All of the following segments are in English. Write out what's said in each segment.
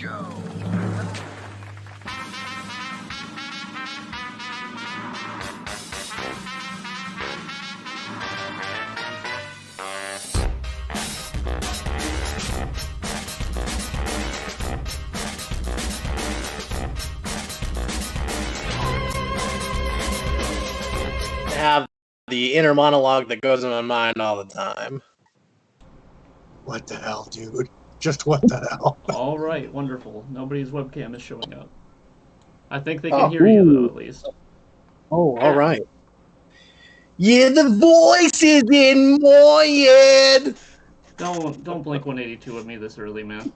Have the inner monologue that goes in my mind all the time. What the hell, dude? Just what the hell? All right, wonderful. Nobody's webcam is showing up. I think they can hear you, though, at least. Oh, all right. Yeah, the voice is in my head. Don't blink 182 at me this early, man.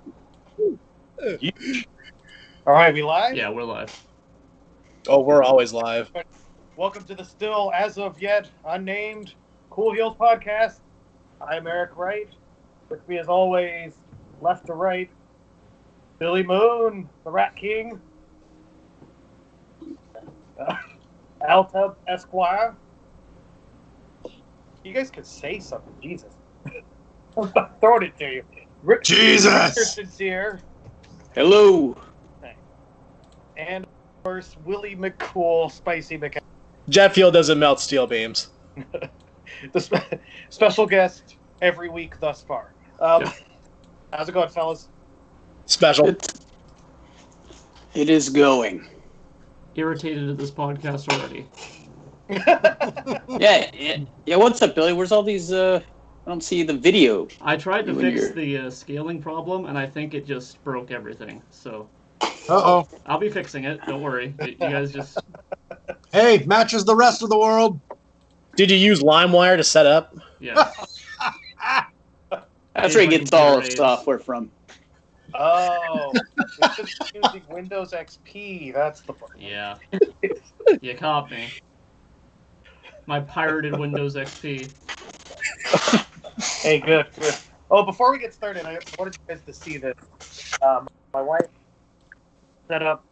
All right, we live? Yeah, we're live. Oh, we're always live. Welcome to the still, as of yet, unnamed Cool Heels podcast. I'm Eric Wright. With me, as always, left to right, Billy Moon, the Rat King, Altub Esquire. You guys could say something, Jesus. I'm not throwing it to you. Jesus! Richardson's here. Hello. And, of course, Willie McCool, Spicy McCool. Jet fuel doesn't melt steel beams. The special guest every week thus far. How's it going, fellas? Special. It is going. Irritated at this podcast already. Yeah. What's up, Billy? Where's all these? I don't see the video. I tried to fix the scaling problem, and I think it just broke everything. So. Uh-oh. I'll be fixing it. Don't worry. You guys just. Hey, matches the rest of the world. Did you use LimeWire to set up? Yeah. That's where he gets all the software from. Oh, it's just using Windows XP. That's the part. Yeah. You caught me. My pirated Windows XP. Hey, good. Oh, before we get started, I wanted you guys to see this. My wife set up,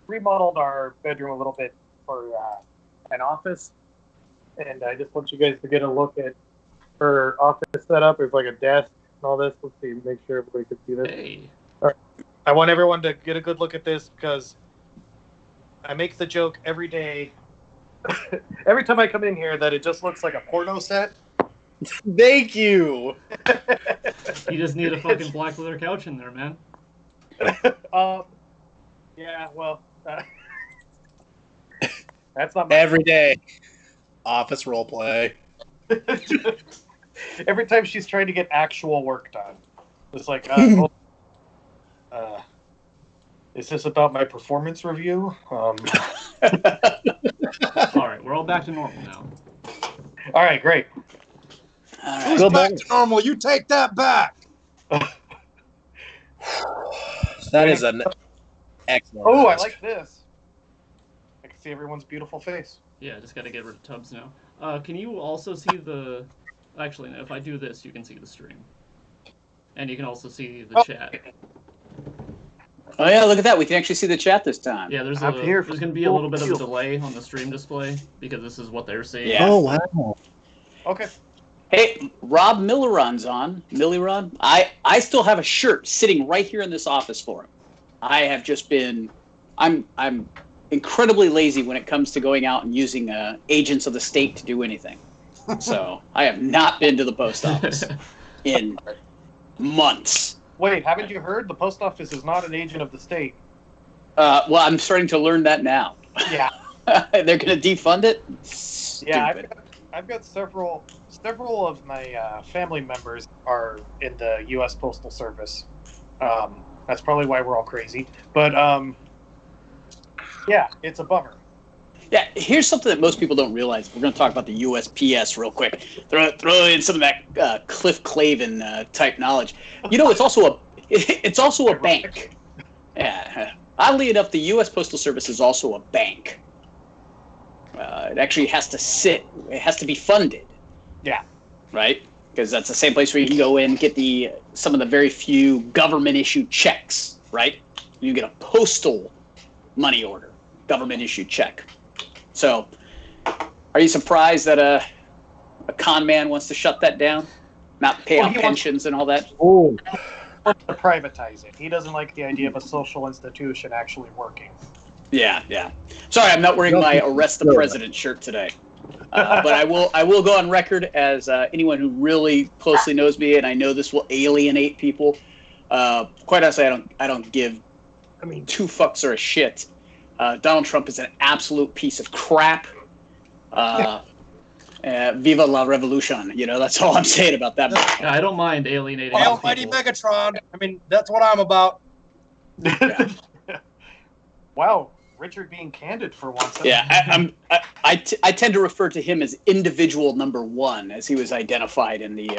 remodeled our bedroom a little bit for an office, and I just want you guys to get a look at her office setup. There's like a desk and all this. Let's see, make sure everybody can see this. Hey. All right. I want everyone to get a good look at this because I make the joke every day, every time I come in here, that it just looks like a porno set. Thank you. You just need a fucking black leather couch in there, man. Yeah, well, that's not my Every day. Office roleplay. Every time she's trying to get actual work done, it's like, is this about my performance review? All right, we're all back to normal now. All right, great. Who's back to normal? You take that back. That is an excellent. Oh, I ask. like this. I can see everyone's beautiful face. Yeah, just gotta get rid of tubs now. Can you also see the... Actually, no, if I do this, you can see the stream. And you can also see the chat. Oh yeah, look at that. We can actually see the chat this time. Yeah, there's I'm here for going to be a little bit of a delay on the stream display, because this is what they're seeing. Yeah. Oh, wow. Okay. Hey, Rob Milleron's on. Milleron. I still have a shirt sitting right here in this office for him. I have just been... I'm incredibly lazy when it comes to going out and using agents of the state to do anything. So I have not been to the post office in months. Wait, haven't you heard? The post office is not an agent of the state. Well, I'm starting to learn that now. Yeah. They're going to defund it? Yeah, Stupid. I've got several of my family members are in the U.S. Postal Service. That's probably why we're all crazy. But yeah, it's a bummer. Yeah, here's something that most people don't realize. We're going to talk about the USPS real quick. Throw in some of that Cliff Clavin type knowledge. You know, it's also a bank. Yeah. Oddly enough, the U.S. Postal Service is also a bank. It actually has to it has to be funded. Yeah. Right? Because that's the same place where you can go in and get some of the very few government-issued checks, right? You get a postal money order, government-issued check. So, are you surprised that a con man wants to shut that down? Not pay out pensions and all that? Oh, wants to privatize it. He doesn't like the idea of a social institution actually working. Yeah, yeah. Sorry, I'm not wearing my Arrest the President shirt today. But I will go on record as anyone who really closely knows me, and I know this will alienate people. Quite honestly, I don't give two fucks or a shit. Donald Trump is an absolute piece of crap. Viva la revolution! That's all I'm saying about that. Yeah, I don't mind alienating. Almighty Megatron. That's what I'm about. Yeah. Wow, Richard being candid for once. Yeah, I tend to refer to him as individual number one, as he was identified in the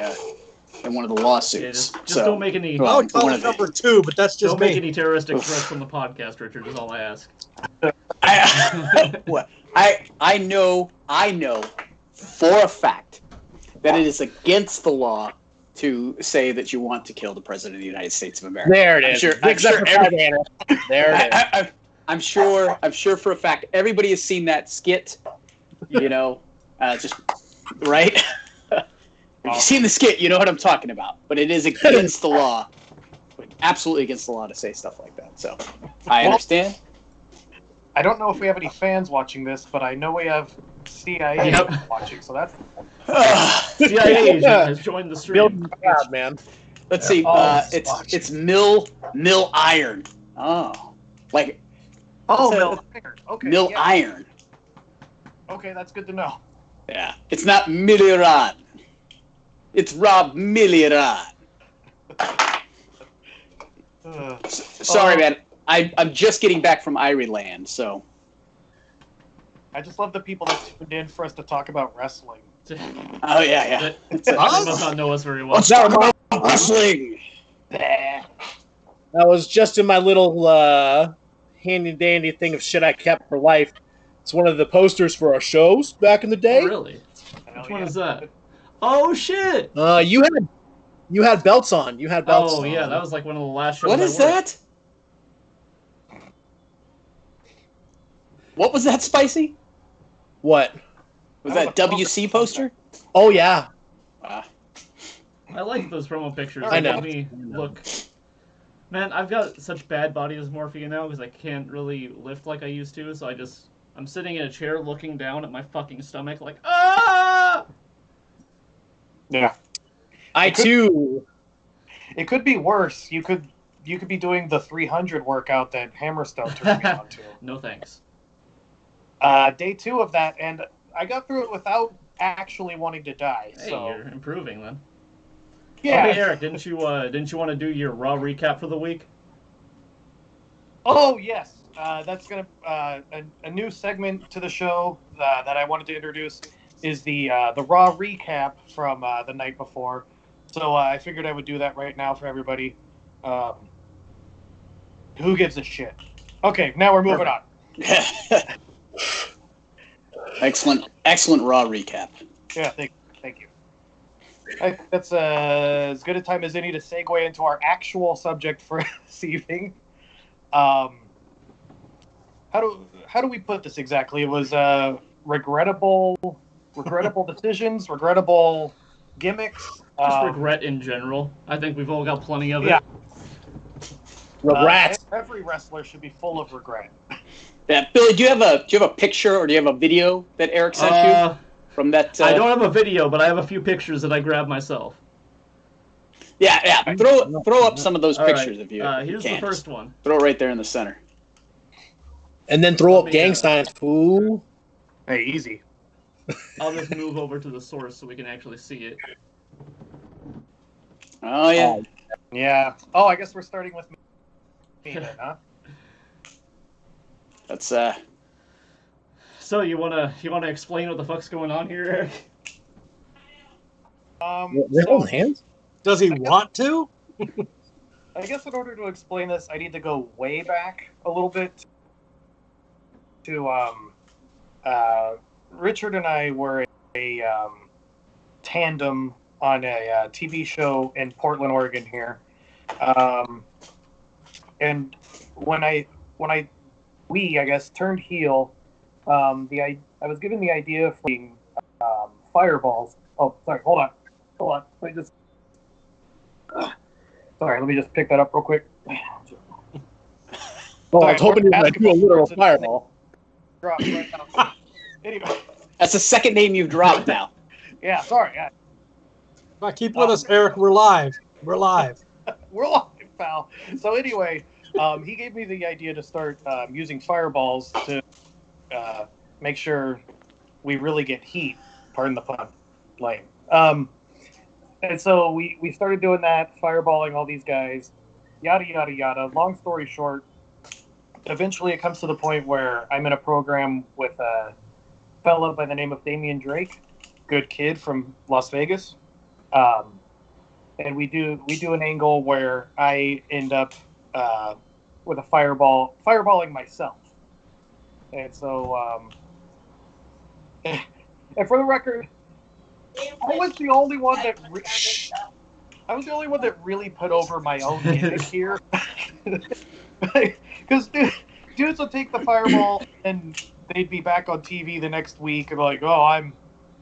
in one of the lawsuits. Yeah, just don't make any. I would call it number 2, but that's just don't make any terroristic threats on the podcast, Richard. Is all I ask. I know for a fact that it is against the law to say that you want to kill the President of the United States of America. There it is. I'm sure for a fact everybody has seen that skit. Just right. If you've seen the skit, you know what I'm talking about. But it is against the law, absolutely against the law to say stuff like that. So I understand. I don't know if we have any fans watching this, but I know we have CIA watching, so that's CIA agent has joined the stream. God, man. Let's see. It's Mill Iron. Oh, like Mill Iron. Okay, Mill Iron. Okay, that's good to know. Yeah, it's not Milliran. It's Rob Milliran. Sorry, man. I'm just getting back from Ireland, so. I just love the people that tuned in for us to talk about wrestling. Oh yeah. They must not know us very well. Let's talk about wrestling. That was just in my little handy dandy thing of shit I kept for life. It's one of the posters for our shows back in the day. Oh, really? Which one is that? Oh shit! You had belts on. You had belts. Oh on. yeah, that was like one of the last shows. What is that? What was that, Spicy? What? Was that WC poster? Oh yeah. I like those promo pictures. I They know. make me look. Man, I've got such bad body dysmorphia now because I can't really lift like I used to. So I'm sitting in a chair looking down at my fucking stomach like, ah! Yeah. It could be worse. You could be doing the 300 workout that Hammerstone turned me on to. No thanks. Day 2 of that, and I got through it without actually wanting to die. Hey, so you're improving then. yeah. Hey Eric, didn't you want to do your Raw recap for the week? Oh yes, that's gonna a new segment to the show that I wanted to introduce is the Raw recap from the night before. So I figured I would do that right now for everybody. Who gives a shit? Okay, now we're moving on. Excellent Raw recap. Yeah, thank you. That's as good a time as any to segue into our actual subject for this evening. How do we put this exactly? It was regrettable decisions, regrettable gimmicks. Just regret in general. I think we've all got plenty of it. Yeah. Regret. Every wrestler should be full of regret. Yeah, Billy, do you have a picture or do you have a video that Eric sent you from that? I don't have a video, but I have a few pictures that I grabbed myself. Yeah. Throw up some of those pictures right. if you. Here's can. the first one. Throw it right there in the center. And then throw up me, gang signs, fool. Hey, easy. I'll just move over to the source so we can actually see it. Oh yeah. Yeah. Oh, I guess we're starting with me then, huh? That's So you wanna explain what the fuck's going on here, Eric? They're holding hands? Does he want to? I guess in order to explain this, I need to go way back a little bit to Richard and I were a tandem on a TV show in Portland, Oregon here. And when we, I guess, turned heel, I was given the of being fireballs. Oh, sorry, hold on. Let me just... Sorry, let me just pick that up real quick. Oh, I was hoping you were going to do a literal Basketball fireball. Drop right now. Anyway, That's the second name you've dropped now. yeah, sorry. Keep with us, Eric. We're live. We're live. We're live, pal. So anyway, he gave me the idea to start using fireballs to make sure we really get heat. Pardon the pun. Lame. And so we started doing that, fireballing all these guys, yada, yada, yada. Long story short, eventually it comes to the point where I'm in a program with a fellow by the name of Damian Drake, good kid from Las Vegas. And we do an angle where I end up with a fireballing myself. And so, and for the record, I was the only one that really put over my own gimmick here. Because dudes would take the fireball and they'd be back on TV the next week and be like, "Oh,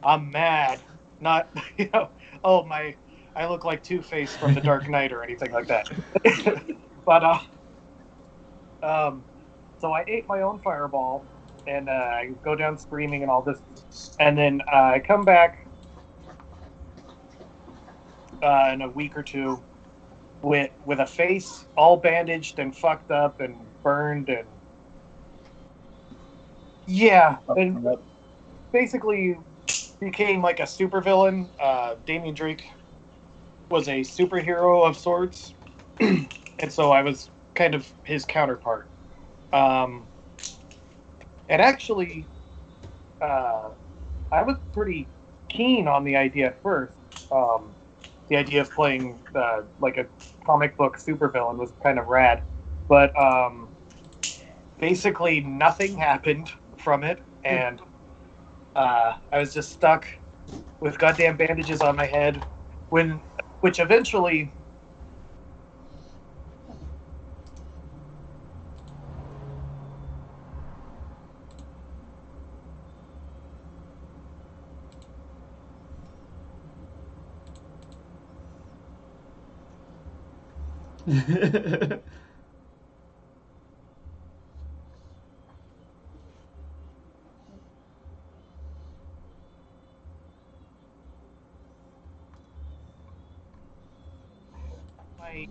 I'm mad," not "Oh, I look like Two-Face from The Dark Knight" or anything like that. But so I ate my own fireball and I go down screaming and all this, and then I come back in a week or two with a face all bandaged and fucked up and burned and and basically became like a supervillain. Damian Drake was a superhero of sorts, and so I was kind of his counterpart. And actually, I was pretty keen on the idea at first. The idea of playing like a comic book supervillain was kind of rad, but basically nothing happened from it, and I was just stuck with goddamn bandages on my head, which eventually. My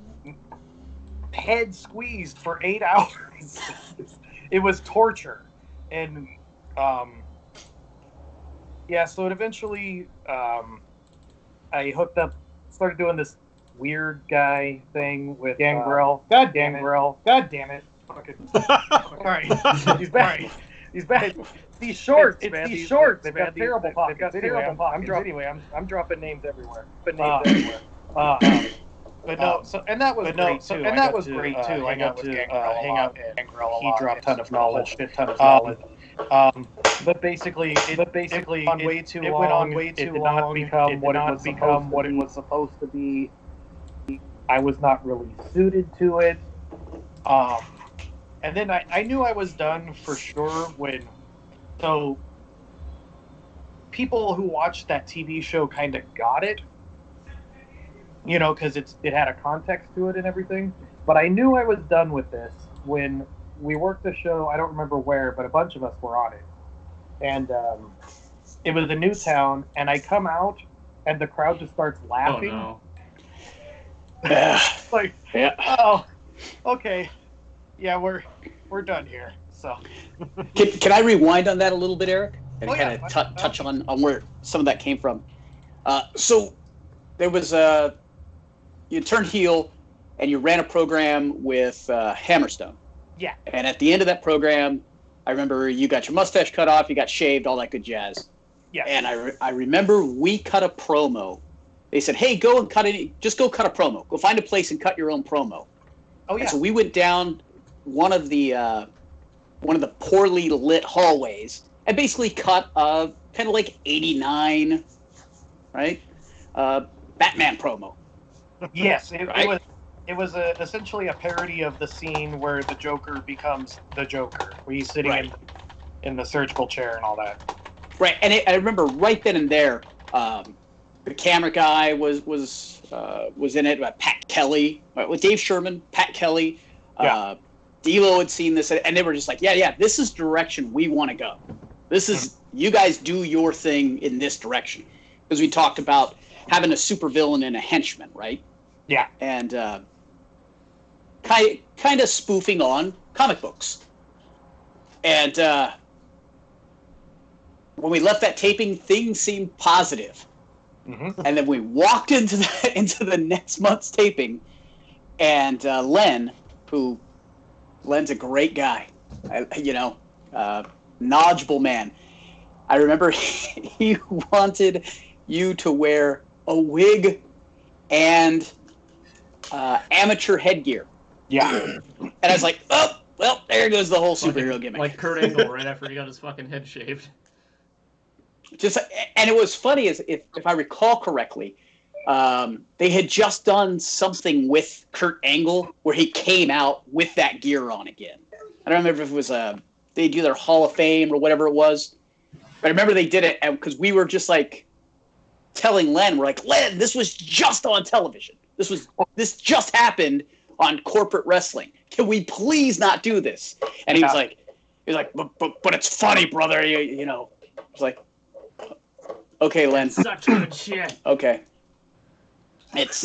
head squeezed for 8 hours. It was torture, and so it eventually I hooked up, started doing this weird guy thing with Gangrel. God damn it! Fucking. All right, he's back. He's back. These shorts, man. These shorts. They've got terrible pockets. I'm dropping names everywhere. But no, and that was great too. I got to hang out with Gangrel. He dropped a ton of knowledge. But basically, it went on way too long. It did not become what it was supposed to be. I was not really suited to it. And then I knew I was done for sure so people who watched that TV show kind of got it, because it had a context to it and everything. But I knew I was done with this when we worked the show. I don't remember where, but a bunch of us were on it. And it was a new town, and I come out, and the crowd just starts laughing. Oh, no. Like, Yeah. oh, okay, yeah, we're done here. So, Can I rewind on that a little bit, Eric? And kind of yeah. touch on where some of that came from. So there was you turned heel, and you ran a program with Hammerstone. yeah, And at the end of that program, I remember you got your mustache cut off, you got shaved, all that good jazz. yeah. And I remember we cut a promo. They said, "Hey, go and just go cut a promo. Go find a place and cut your own promo." Oh yeah. And so we went down one of the poorly lit hallways and basically cut a kind of like '89, right? Batman promo. Yes, Right. it was essentially a parody of the scene where the Joker becomes the Joker, where he's sitting Right. in the surgical chair and all that. Right, and I remember right then and there, the camera guy was in it. Pat Kelly, with Dave Sherman, Pat Kelly, D'Lo had seen this, and they were just like, yeah, this is direction we want to go. This is, you guys do your thing in this direction. Because we talked about having a supervillain and a henchman, right? Yeah. And kind of spoofing on comic books. And when we left that taping, things seemed positive. Mm-hmm. And then we walked into the next month's taping, and Len's a great guy, knowledgeable man. I remember he wanted you to wear a wig and amateur headgear. Yeah. And I was like, oh, well, there goes the whole superhero gimmick. Like Kurt Angle right after he got his fucking head shaved. And it was funny, as if I recall correctly, they had just done something with Kurt Angle where he came out with that gear on again. I don't remember if it was they do their Hall of Fame or whatever it was, but I remember they did it because we were just like telling Len, we're like, Len, this was just on television. This just happened on corporate wrestling. Can we please not do this? And he was like, but it's funny, brother. You know, I was like, okay, Len. Such good shit. Okay. It's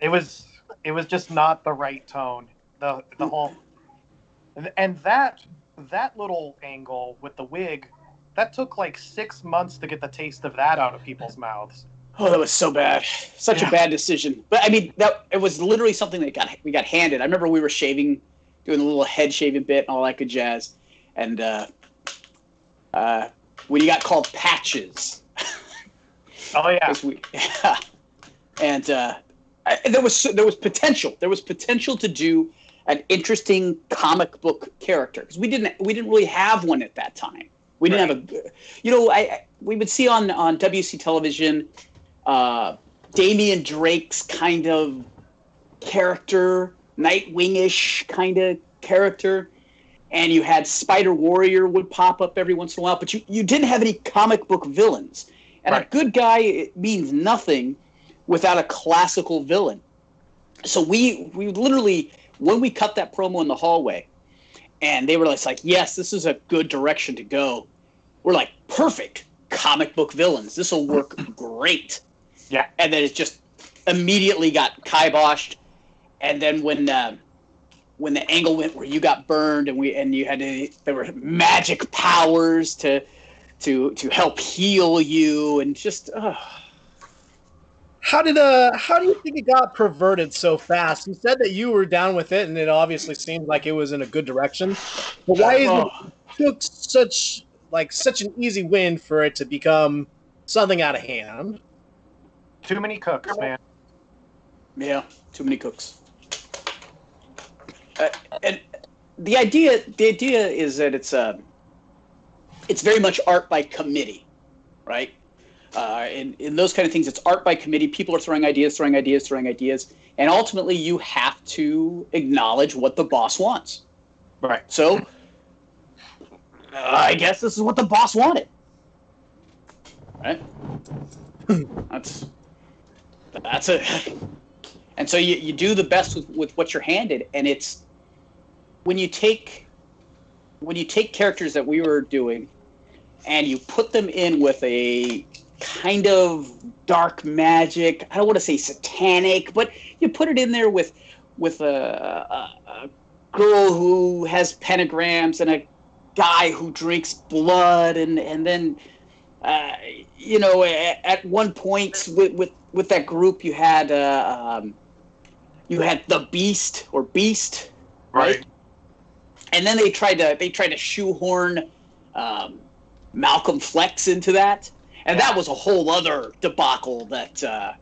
It was just not the right tone. The whole and that little angle with the wig, that took like 6 months to get the taste of that out of people's mouths. Oh, that was so bad. Such a bad decision. But I mean, it was literally something that we got handed. I remember we were shaving, doing a little head shaving bit and all that good jazz. And when you got called Patches. Oh yeah. And there was potential. There was potential to do an interesting comic book character because we didn't really have one at that time. We didn't have we would see on WC television Damian Drake's kind of character, Nightwing-ish kind of character, and you had Spider Warrior would pop up every once in a while, but you didn't have any comic book villains. And a good guy means nothing without a classical villain. So we literally, when we cut that promo in the hallway, and they were like, yes, this is a good direction to go. We're like, perfect, comic book villains. This will work great. Yeah. And then it just immediately got kiboshed. And then when the angle went where you got burned and you had there were magic powers to help heal you and just How do you think it got perverted so fast? You said that you were down with it, and it obviously seemed like it was in a good direction. But why is it took such an easy win for it to become something out of hand? Too many cooks, man. Yeah, too many cooks. And the idea is that it's very much art by committee, right? In those kind of things, it's art by committee. People are throwing ideas, and ultimately you have to acknowledge what the boss wants. Right. So I guess this is what the boss wanted. Right? That's it. And so you do the best with what you're handed, and it's when you take characters that we were doing and you put them in with a kind of dark magic, I don't want to say satanic, but you put it in there with a girl who has pentagrams and a guy who drinks blood, and then at one point with that group you had the Beast, right? And then they tried to shoehorn Malcolm Flex into that, and that was a whole other debacle. That I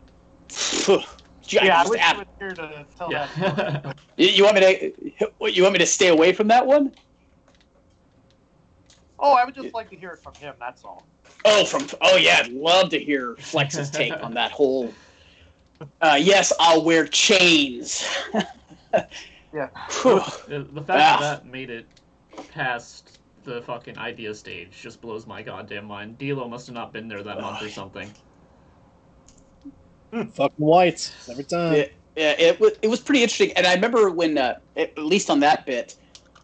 wish you were here to tell that. You want me to stay away from that one? Oh, I would just like to hear it from him. That's all. I'd love to hear Flex's take on that whole. Yes, I'll wear chains. Yeah. The fact that made it past the fucking idea stage just blows my goddamn mind. D'Lo must have not been there that month or something. Fucking whites every time. It was pretty interesting, and I remember when at least on that bit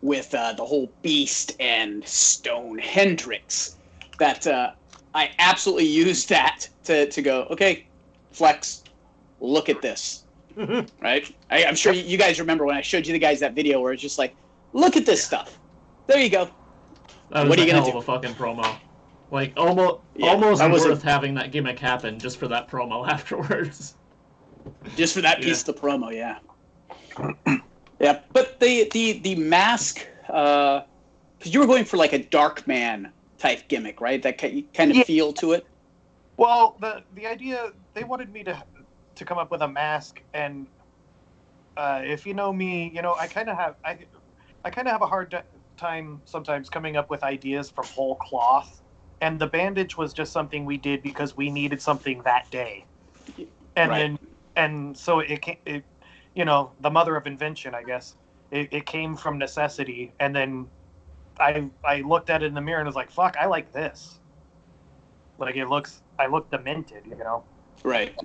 with the whole Beast and Stone Hendrix, that I absolutely used that to go, okay, Flex, look at this, right? I'm sure you guys remember when I showed you the guys that video where it's just like, look at this stuff. There you go. That What was are you a gonna hell of do? a fucking promo. Like, almost that was worth having that gimmick happen just for that promo afterwards. Just for that piece of the promo, yeah. Yeah, but the mask, because you were going for like a Dark Man type gimmick, right? That kind of feel to it. Well, the idea, they wanted me to come up with a mask, and if you know me, you know I kind of have a hard time sometimes coming up with ideas from whole cloth, and the bandage was just something we did because we needed something that day, and so it you know, the mother of invention, I guess. It came from necessity, and then I looked at it in the mirror and was like, fuck, I like this. Like I look demented, you know. Right.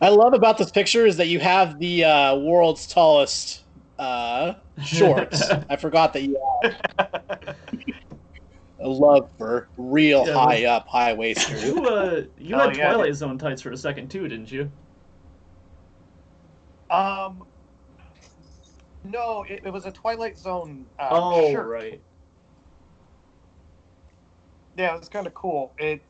I love about this picture is that you have the world's tallest shorts. I forgot that you have a love for real high up, high waisted. You had Twilight Zone tights for a second too, didn't you? No, it was a Twilight Zone shirt. Right. Yeah, it was kind of cool. It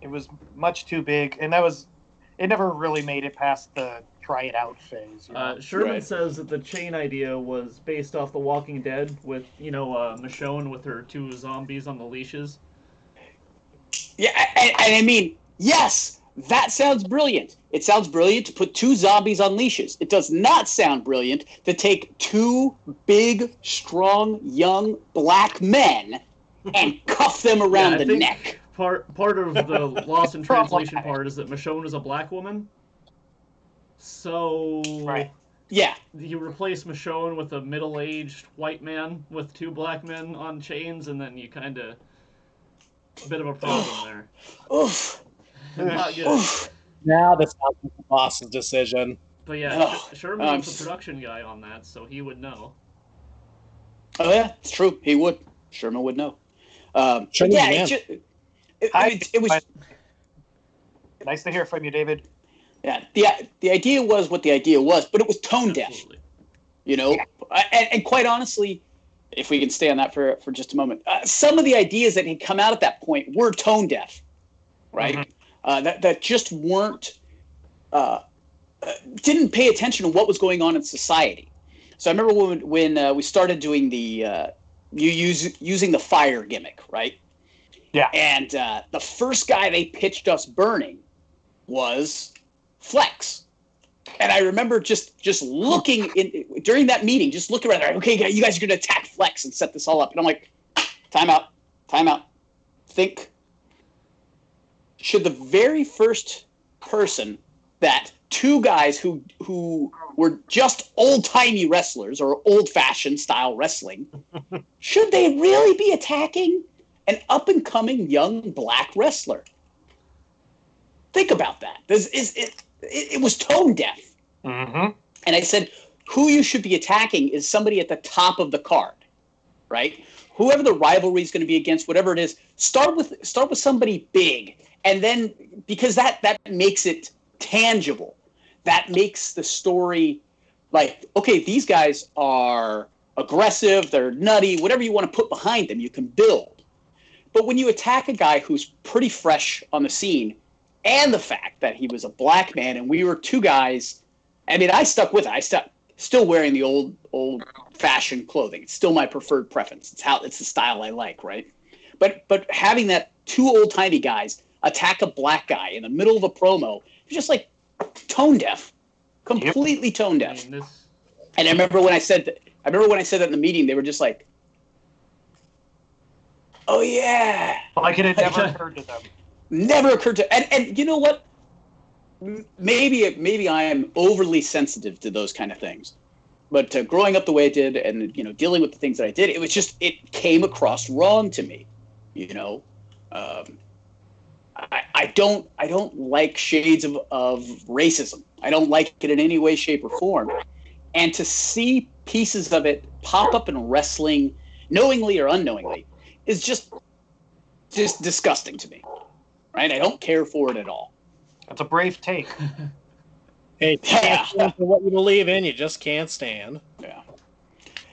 was much too big, and it never really made it past the try it out phase. You know? Sherman says that the chain idea was based off The Walking Dead with, Michonne with her 2 zombies on the leashes. Yeah, and I mean, yes, that sounds brilliant. It sounds brilliant to put 2 zombies on leashes. It does not sound brilliant to take 2 big, strong, young black men and cuff them around the neck. Part of the lost in translation part is that Michonne is a black woman. So yeah, you replace Michonne with a middle-aged white man with 2 black men on chains, and then you kind of a bit of a problem there. Oof. Not good. Oof. Now this sounds like the boss's decision. But yeah, Sherman was the production guy on that, so he would know. Oh yeah, it's true. He would. Sherman would know. It was nice to hear from you, David. Yeah, the idea was what the idea was, but it was tone deaf. You know, and quite honestly, if we can stay on that for just a moment, some of the ideas that had come out at that point were tone deaf, right? Mm-hmm. That just weren't didn't pay attention to what was going on in society. So I remember when we started doing the using the fire gimmick, right? Yeah. And the first guy they pitched us burning was Flex. And I remember just looking during that meeting, just looking around there, okay, you guys are going to attack Flex and set this all up. And I'm like, time out. Think. Should the very first person that 2 guys who were just old-timey wrestlers or old-fashioned style wrestling, should they really be attacking an up-and-coming young black wrestler? Think about that. It was tone deaf. Mm-hmm. And I said, who you should be attacking is somebody at the top of the card, right? Whoever the rivalry is going to be against, whatever it is, start with somebody big. And then, because that makes it tangible, that makes the story like, okay, these guys are aggressive, they're nutty, whatever you want to put behind them, you can build. But when you attack a guy who's pretty fresh on the scene, and the fact that he was a black man and we were 2 guys, I mean, I stuck with it. I stuck still wearing the old-fashioned clothing. It's still my preferred preference. It's the style I like, right? But having that 2 old-timey guys attack a black guy in the middle of a promo, it's just like tone deaf, completely tone deaf. And I remember when I said that in the meeting, they were just like, "Oh yeah!" Like it had never occurred to them. Never occurred to, and you know what? Maybe I am overly sensitive to those kind of things, but growing up the way I did, and dealing with the things that I did, it came across wrong to me. I don't like shades of racism. I don't like it in any way, shape, or form. And to see pieces of it pop up in wrestling, knowingly or unknowingly, is just disgusting to me. Right? I don't care for it at all. That's a brave take. Hey, you can't stand for what you believe in, you just can't stand. Yeah.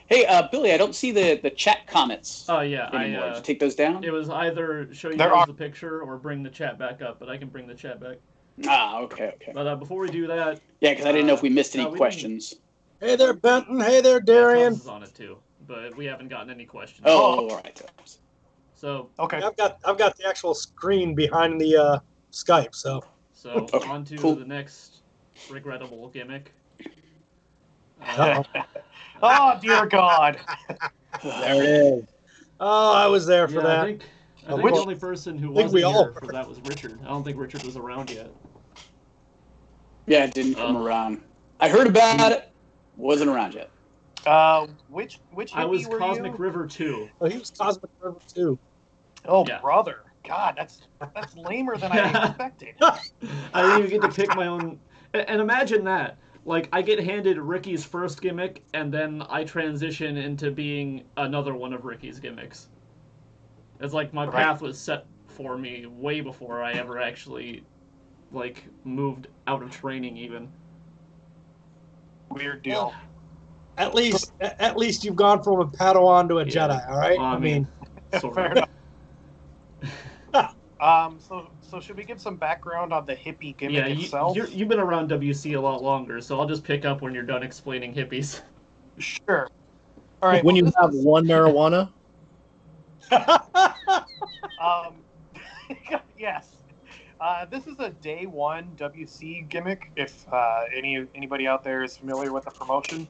Hey, Billy, I don't see the chat comments. Oh yeah, anymore. Did you take those down? It was either show you guys the picture or bring the chat back up, but I can bring the chat back. Ah, okay. But before we do that, yeah, because I didn't know if we missed any questions. Hey there, Benton. Hey there, Darian. Tubbs is on it too, but we haven't gotten any questions. Oh, all right. So okay, I've got the actual screen behind the Skype. So okay, on to the next regrettable gimmick. Oh dear God! There it is. Oh, I was there for that. I think the only person who wasn't here for that was Richard. I don't think Richard was around yet. Yeah, it didn't come around. I heard about it. Wasn't around yet. Which I was were Cosmic you? River 2. Oh, he was Cosmic River 2. Oh, Yeah. brother. God, that's lamer than I expected. I didn't even get to pick my own. And imagine that. Like, I get handed Ricky's first gimmick, and then I transition into being another one of Ricky's gimmicks. It's like my path was set for me way before I ever actually, like, moved out of training even. Weird deal. At least you've gone from a Padawan to a Jedi, all right? Well, I mean, sort fair of. enough. So should we give some background on the hippie gimmick itself? You've been around WC a lot longer, so I'll just pick up when you're done explaining hippies. Sure. All right. When you have one marijuana? Yes. This is a day one WC gimmick. If anybody out there is familiar with the promotion,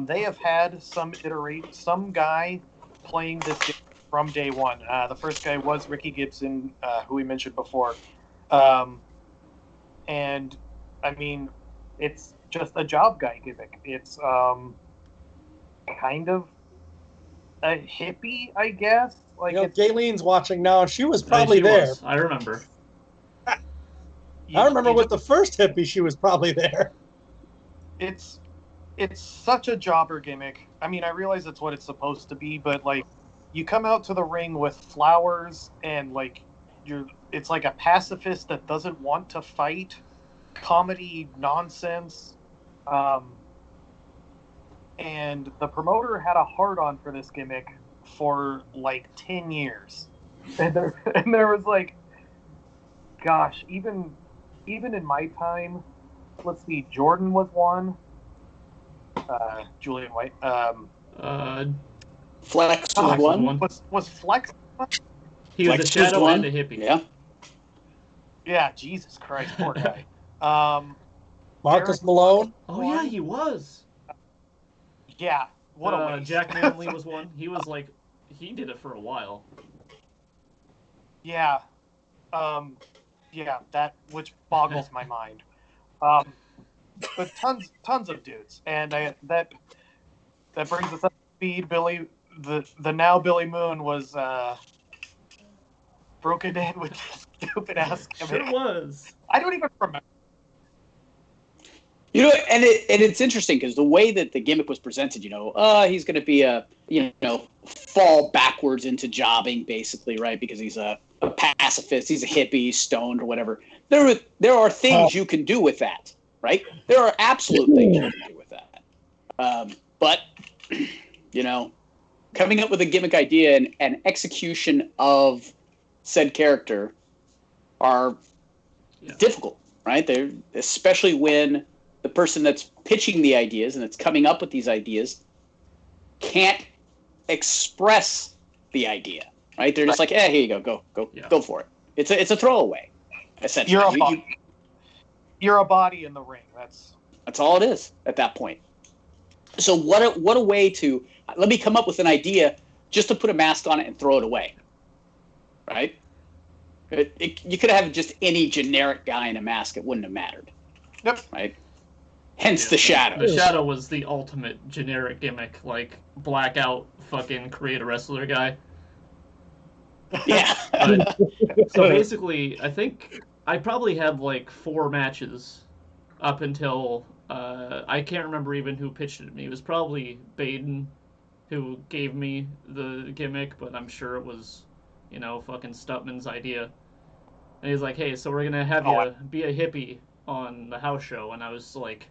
they have had some guy playing this gimmick from day one. The first guy was Ricky Gibson, who we mentioned before, and I mean, it's just a job guy gimmick. It's kind of a hippie, I guess. Like, Galen's watching now, and she was probably there. I remember. I remember with the first hippie, she was probably there. It's such a jobber gimmick. I mean, I realize it's what it's supposed to be, but like, you come out to the ring with flowers and like it's like a pacifist that doesn't want to fight, comedy nonsense. And the promoter had a hard-on for this gimmick for like 10 years. And there was like, gosh, even in my time, let's see, Jordan was one. Julian White. Flex was one. Was Flex one? He was Flex the shadow was and the hippie. Yeah. Yeah, Jesus Christ, poor guy. Marcus Malone. Oh yeah, he was. Yeah, what a waste. Jack Manley was one. He was like, he did it for a while. Yeah, that which boggles my mind. But tons of dudes, and that brings us up to speed. Billy, the now Billy Moon was broken in with this stupid ass gimmick. Sure was. I don't even remember. You know, and it's interesting because the way that the gimmick was presented, he's going to be fall backwards into jobbing, basically, right? Because he's a pacifist, he's a hippie, stoned, or whatever. There are things you can do with that, right? There are absolute things you can do with that. But, coming up with a gimmick idea and execution of said character are difficult, right? They're especially when the person that's pitching the ideas and that's coming up with these ideas can't express the idea, right? They're just like, here you go for it. It's a throwaway, essentially. You're a body in the ring. That's all it is at that point. So what a way to let me come up with an idea just to put a mask on it and throw it away, right? You could have just any generic guy in a mask; it wouldn't have mattered. Yep. Right. Hence the shadow. The shadow was the ultimate generic gimmick, like blackout fucking create a wrestler guy. Yeah. So basically, I think I probably had like 4 matches up until I can't remember even who pitched it to me. It was probably Baden who gave me the gimmick, but I'm sure it was, fucking Stutman's idea. And he's like, "Hey, so we're gonna have you be a hippie on the house show," and I was like,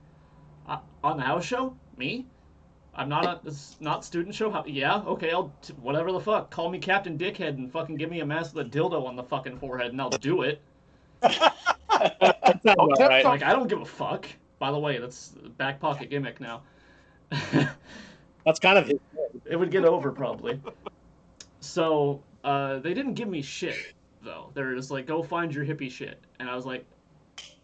"On the house show? Me? I'm not this not student show. Yeah, okay, whatever the fuck. Call me Captain Dickhead and fucking give me a mask with a dildo on the fucking forehead, and I'll do it." Right. Like, I don't give a fuck. By the way, that's a back pocket gimmick now. That's kind of his. It would get over probably. So they didn't give me shit though. They were just like, "Go find your hippie shit," and I was like,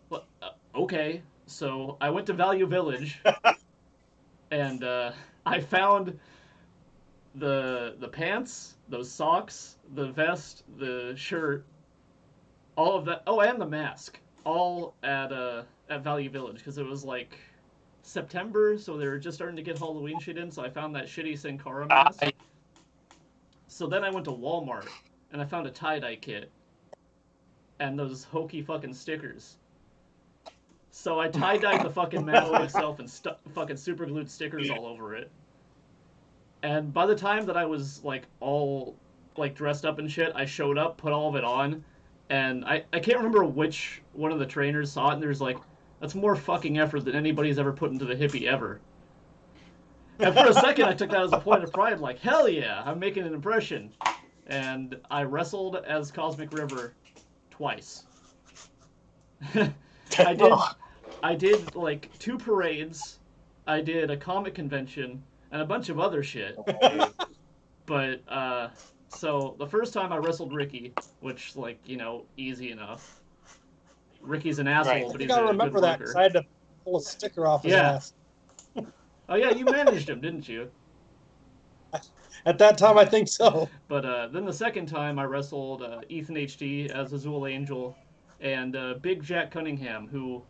"What? Okay." So I went to Value Village, and I found the pants, those socks, the vest, the shirt, all of that. Oh, and the mask, all at Value Village because it was like September, so they were just starting to get Halloween shit in. So I found that shitty Sin Cara mask. So then I went to Walmart and I found a tie-dye kit and those hokey fucking stickers. So I tie-dyed the fucking mask myself and fucking super glued stickers all over it. And by the time that I was like all like dressed up and shit, I showed up, put all of it on, and I can't remember which one of the trainers saw it, and there's like, "That's more fucking effort than anybody's ever put into the hippie ever." And for a second, I took that as a point of pride, like, hell yeah, I'm making an impression. And I wrestled as Cosmic River twice. I did like 2 parades, I did a comic convention, and a bunch of other shit. But, so the first time I wrestled Ricky, which, like, easy enough. Ricky's an asshole, but he's a good worker. I remember that because I had to pull a sticker off his ass. Oh yeah, you managed him, didn't you? At that time, I think so. But then the second time, I wrestled Ethan HD as Azul Angel, and Big Jack Cunningham, who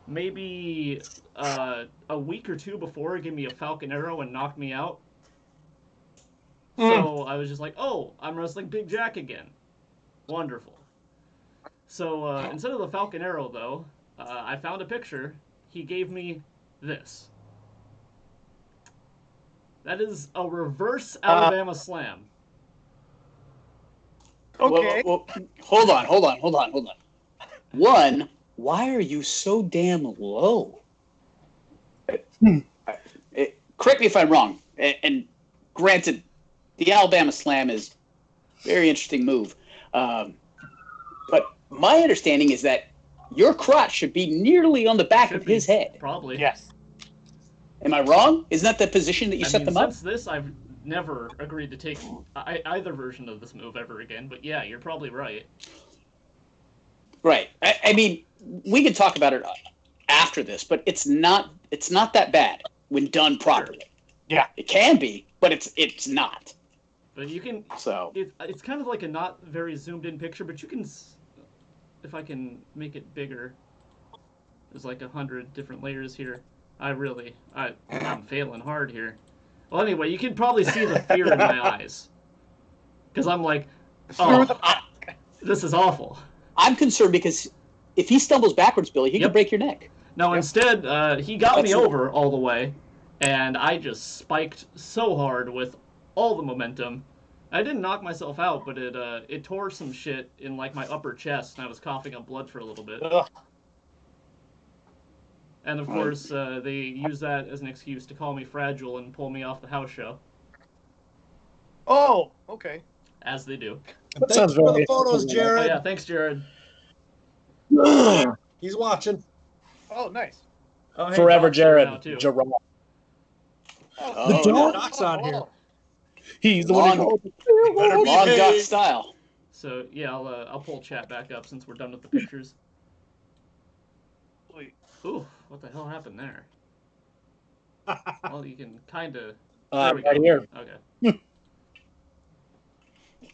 maybe a week or 2 before gave me a Falcon Arrow and knocked me out. So I was just like, "Oh, I'm wrestling Big Jack again. Wonderful." So instead of the Falcon Arrow, though, I found a picture. He gave me this. That is a reverse Alabama Slam. Okay. Well, hold on. One, why are you so damn low? Correct me if I'm wrong. And granted, the Alabama Slam is a very interesting move. But my understanding is that your crotch should be nearly on the back of his head. Probably. Yes. Am I wrong? Isn't that the position that you set them up? Since this, I've never agreed to take either version of this move ever again. But yeah, you're probably right. Right. I mean, we can talk about it after this, but it's not that bad when done properly. Yeah. It can be, but it's not. But you can. So It's kind of like a not very zoomed in picture, but you can, if I can make it bigger. There's like 100 different layers here. I'm failing hard here. Well, anyway, you can probably see the fear in my eyes. Because I'm like, this is awful. I'm concerned because if he stumbles backwards, Billy, he could break your neck. No, instead, he got me over all the way, and I just spiked so hard with all the momentum. I didn't knock myself out, but it tore some shit in like my upper chest, and I was coughing up blood for a little bit. Ugh. And of course, they use that as an excuse to call me fragile and pull me off the house show. Oh, okay. As they do. Thanks for the photos, Jared. Oh yeah, thanks, Jared. He's watching. Oh, nice. Oh, hey, Forever Doc's here Jared. now, too. Gerard. Oh, Doc's on here. He's the one who Long Doc style. So yeah, I'll pull chat back up since we're done with the pictures. Sweet. Ooh, what the hell happened there? Well, you can kind of. right here. Okay.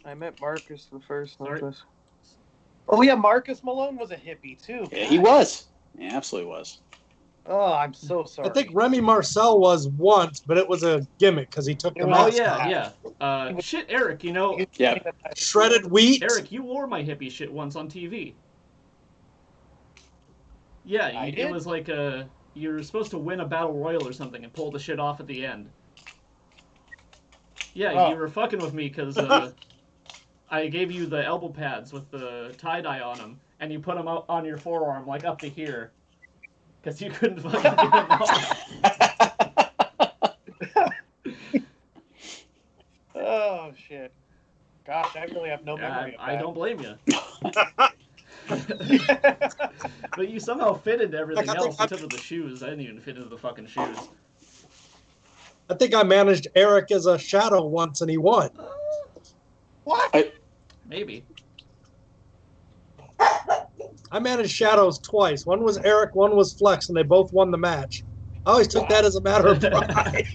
I met Marcus the first Sorry. time. Oh yeah, Marcus Malone was a hippie too. Yeah, he was. He absolutely was. Oh, I'm so sorry. I think Remy Marcel was once, but it was a gimmick because he took the Oh mask yeah, off. yeah. Shit, Eric, you know, Yeah. Shredded wheat. Eric, you wore my hippie shit once on TV. Yeah, I it did? was like you were supposed to win a battle royal or something and pull the shit off at the end. Yeah, Oh. you were fucking with me because I gave you the elbow pads with the tie-dye on them, and you put them out on your forearm, like up to here, because you couldn't fucking do them all. Oh, shit. Gosh, I really have no memory of that. I don't blame you. But you somehow fit into everything else except for the shoes. I didn't even fit into the fucking shoes. I think I managed Eric as a shadow once, and he won. What? Maybe. I managed shadows twice. One was Eric, one was Flex, and they both won the match. I always took that as a matter of pride.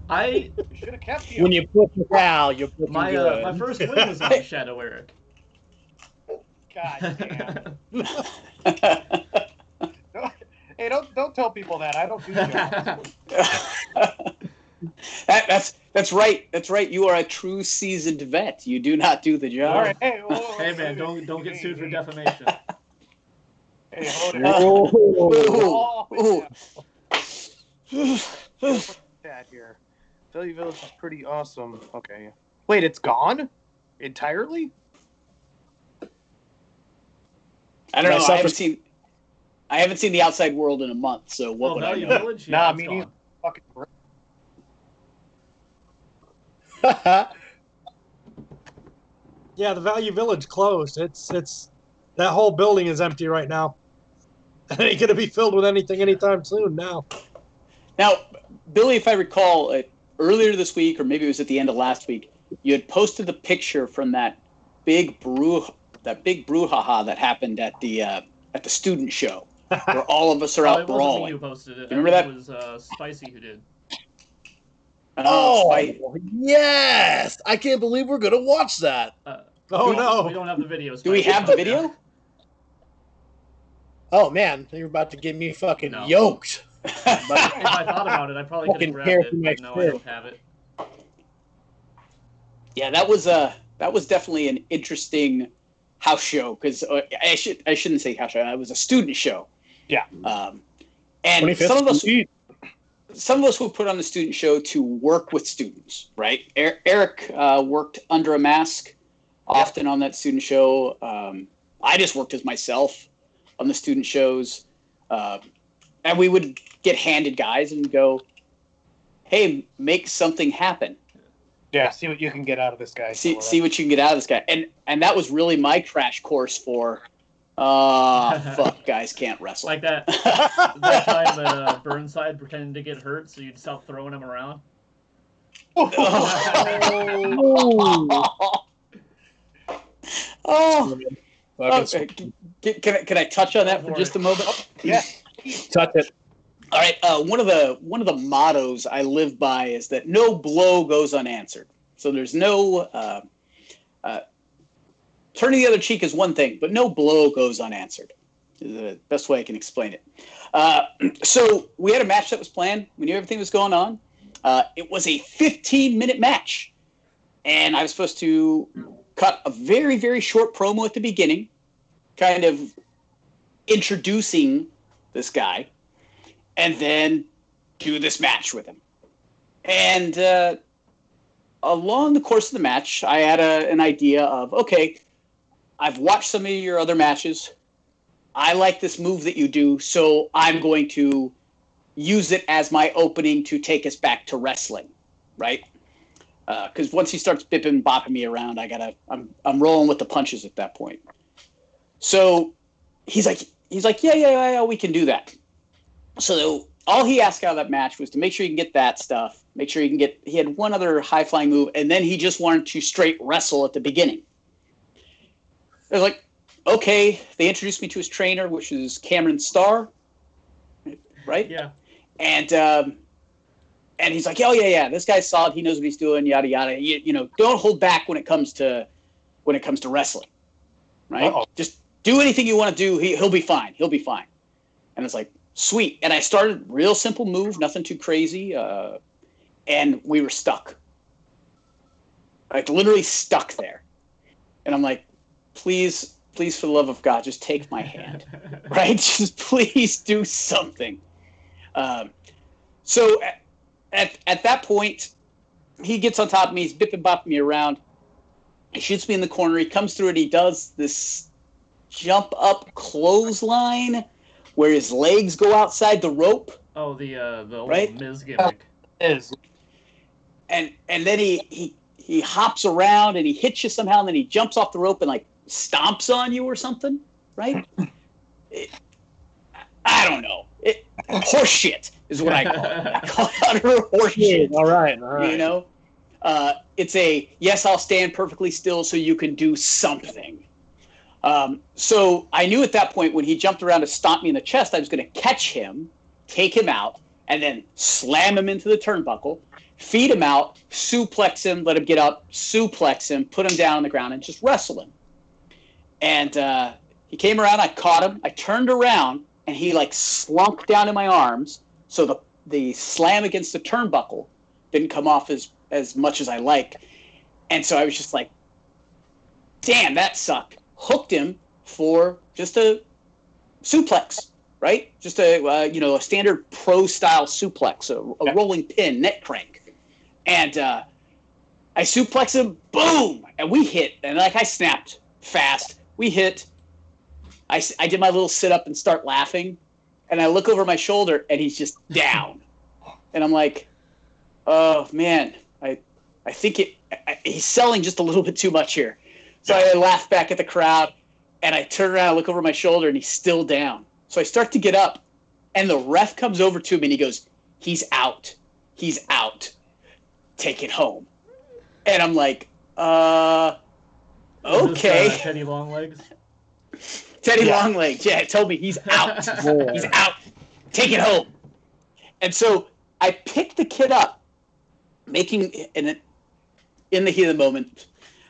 I You should have kept you. When you push the cow, you're pushing good. my first win was on Shadow Eric. God damn. Hey, don't tell people that. I don't do jobs. That's right. That's right. You are a true seasoned vet. You do not do the job. All right. Hey, Hey man, don't get sued for defamation. Hey, hold it. Oh. Ooh. That here. Philly Village is pretty awesome. Okay. Wait, it's gone? Entirely? I don't know. Myself I haven't seen the outside world in a month, so what would I Value know? Village? Nah, it's me gone. neither. Fucking great. Yeah, the Value Village closed. It's that whole building is empty right now. It ain't gonna be filled with anything anytime soon now. Now, Billy, if I recall, earlier this week, or maybe it was at the end of last week, you had posted the picture from that big brouhaha that happened at the student show, where all of us are out It wasn't me brawling. who posted it. You remember that? It was Spicy who did. Oh, yes! I can't believe we're gonna watch that. Oh no! We don't have the video. Do we Spicy. have the video? Oh man, you're about to get me fucking No. yoked. If I thought about it, I probably could have Fucking hair grabbed from it, my but no, I shirt. don't have it. Yeah, that was definitely an interesting house show because I shouldn't say house show. It was a student show. Yeah. And 25th some of us who put on the student show to work with students, right? Eric worked under a mask often on that student show. I just worked as myself on the student shows. And we would get handed guys and go, hey, make something happen. Yeah, see what you can get out of this guy. See what you can get out of this guy. And that was really my crash course for, fuck, guys can't wrestle. Like that time that Burnside pretended to get hurt, so you'd stop throwing him around. Oh. Can I touch on that for just a moment? Yeah. Touch it. All right. One of the mottos I live by is that no blow goes unanswered. So there's no turning the other cheek is one thing, but no blow goes unanswered. Is the best way I can explain it. So we had a match that was planned. We knew everything was going on. It was a 15-minute match, and I was supposed to cut a very, very short promo at the beginning, kind of introducing this guy, and then do this match with him. And along the course of the match, I had an idea of, okay, I've watched some of your other matches. I like this move that you do, so I'm going to use it as my opening to take us back to wrestling, right? Because once he starts bopping me around, I'm rolling with the punches at that point. So he's like, yeah, we can do that. So all he asked out of that match was to make sure you can get that stuff, make sure you can get. He had one other high flying move, and then he just wanted to straight wrestle at the beginning. I was like, okay. They introduced me to his trainer, which is Cameron Starr, right? Yeah. And he's like, oh yeah, this guy's solid. He knows what he's doing. Yada yada. You know, don't hold back when it comes to wrestling, right? Uh-oh. Just do anything you want to do. He'll be fine. He'll be fine. And it's like, sweet. And I started real simple move, nothing too crazy. And we were stuck. Like literally stuck there. And I'm like, please, for the love of God, just take my hand. Right? Just please do something. So at that point, he gets on top of me. He's bipping bopping me around. He shoots me in the corner. He comes through and he does this jump up clothesline where his legs go outside the rope. Oh, the old right? Miz gimmick. Is And then he hops around and he hits you somehow, and then he jumps off the rope and like stomps on you or something, right? I don't know. Horse shit is what I call it. I call it utter horse shit. All right. You know, it's a yes, I'll stand perfectly still so you can do something. So I knew at that point when he jumped around to stomp me in the chest, I was going to catch him, take him out, and then slam him into the turnbuckle, feed him out, suplex him, let him get up, suplex him, put him down on the ground, and just wrestle him. And he came around, I caught him, I turned around, and he like slunk down in my arms, so the slam against the turnbuckle didn't come off as much as I liked. And so I was just like, damn, that sucked. Hooked him for just a suplex, right? Just a standard pro-style suplex, a rolling pin, neck crank. And I suplex him, boom, and we hit. And like I snapped fast. We hit. I did my little sit-up and start laughing. And I look over my shoulder, and he's just down. And I'm like, oh, man, I think he's selling just a little bit too much here. So I laugh back at the crowd, and I turn around and look over my shoulder, and he's still down. So I start to get up, and the ref comes over to me, and he goes, he's out. He's out. Take it home. And I'm like, okay. Teddy Longlegs? Teddy Longlegs, told me he's out. He's out. Take it home. And so I picked the kid up, making in the heat of the moment,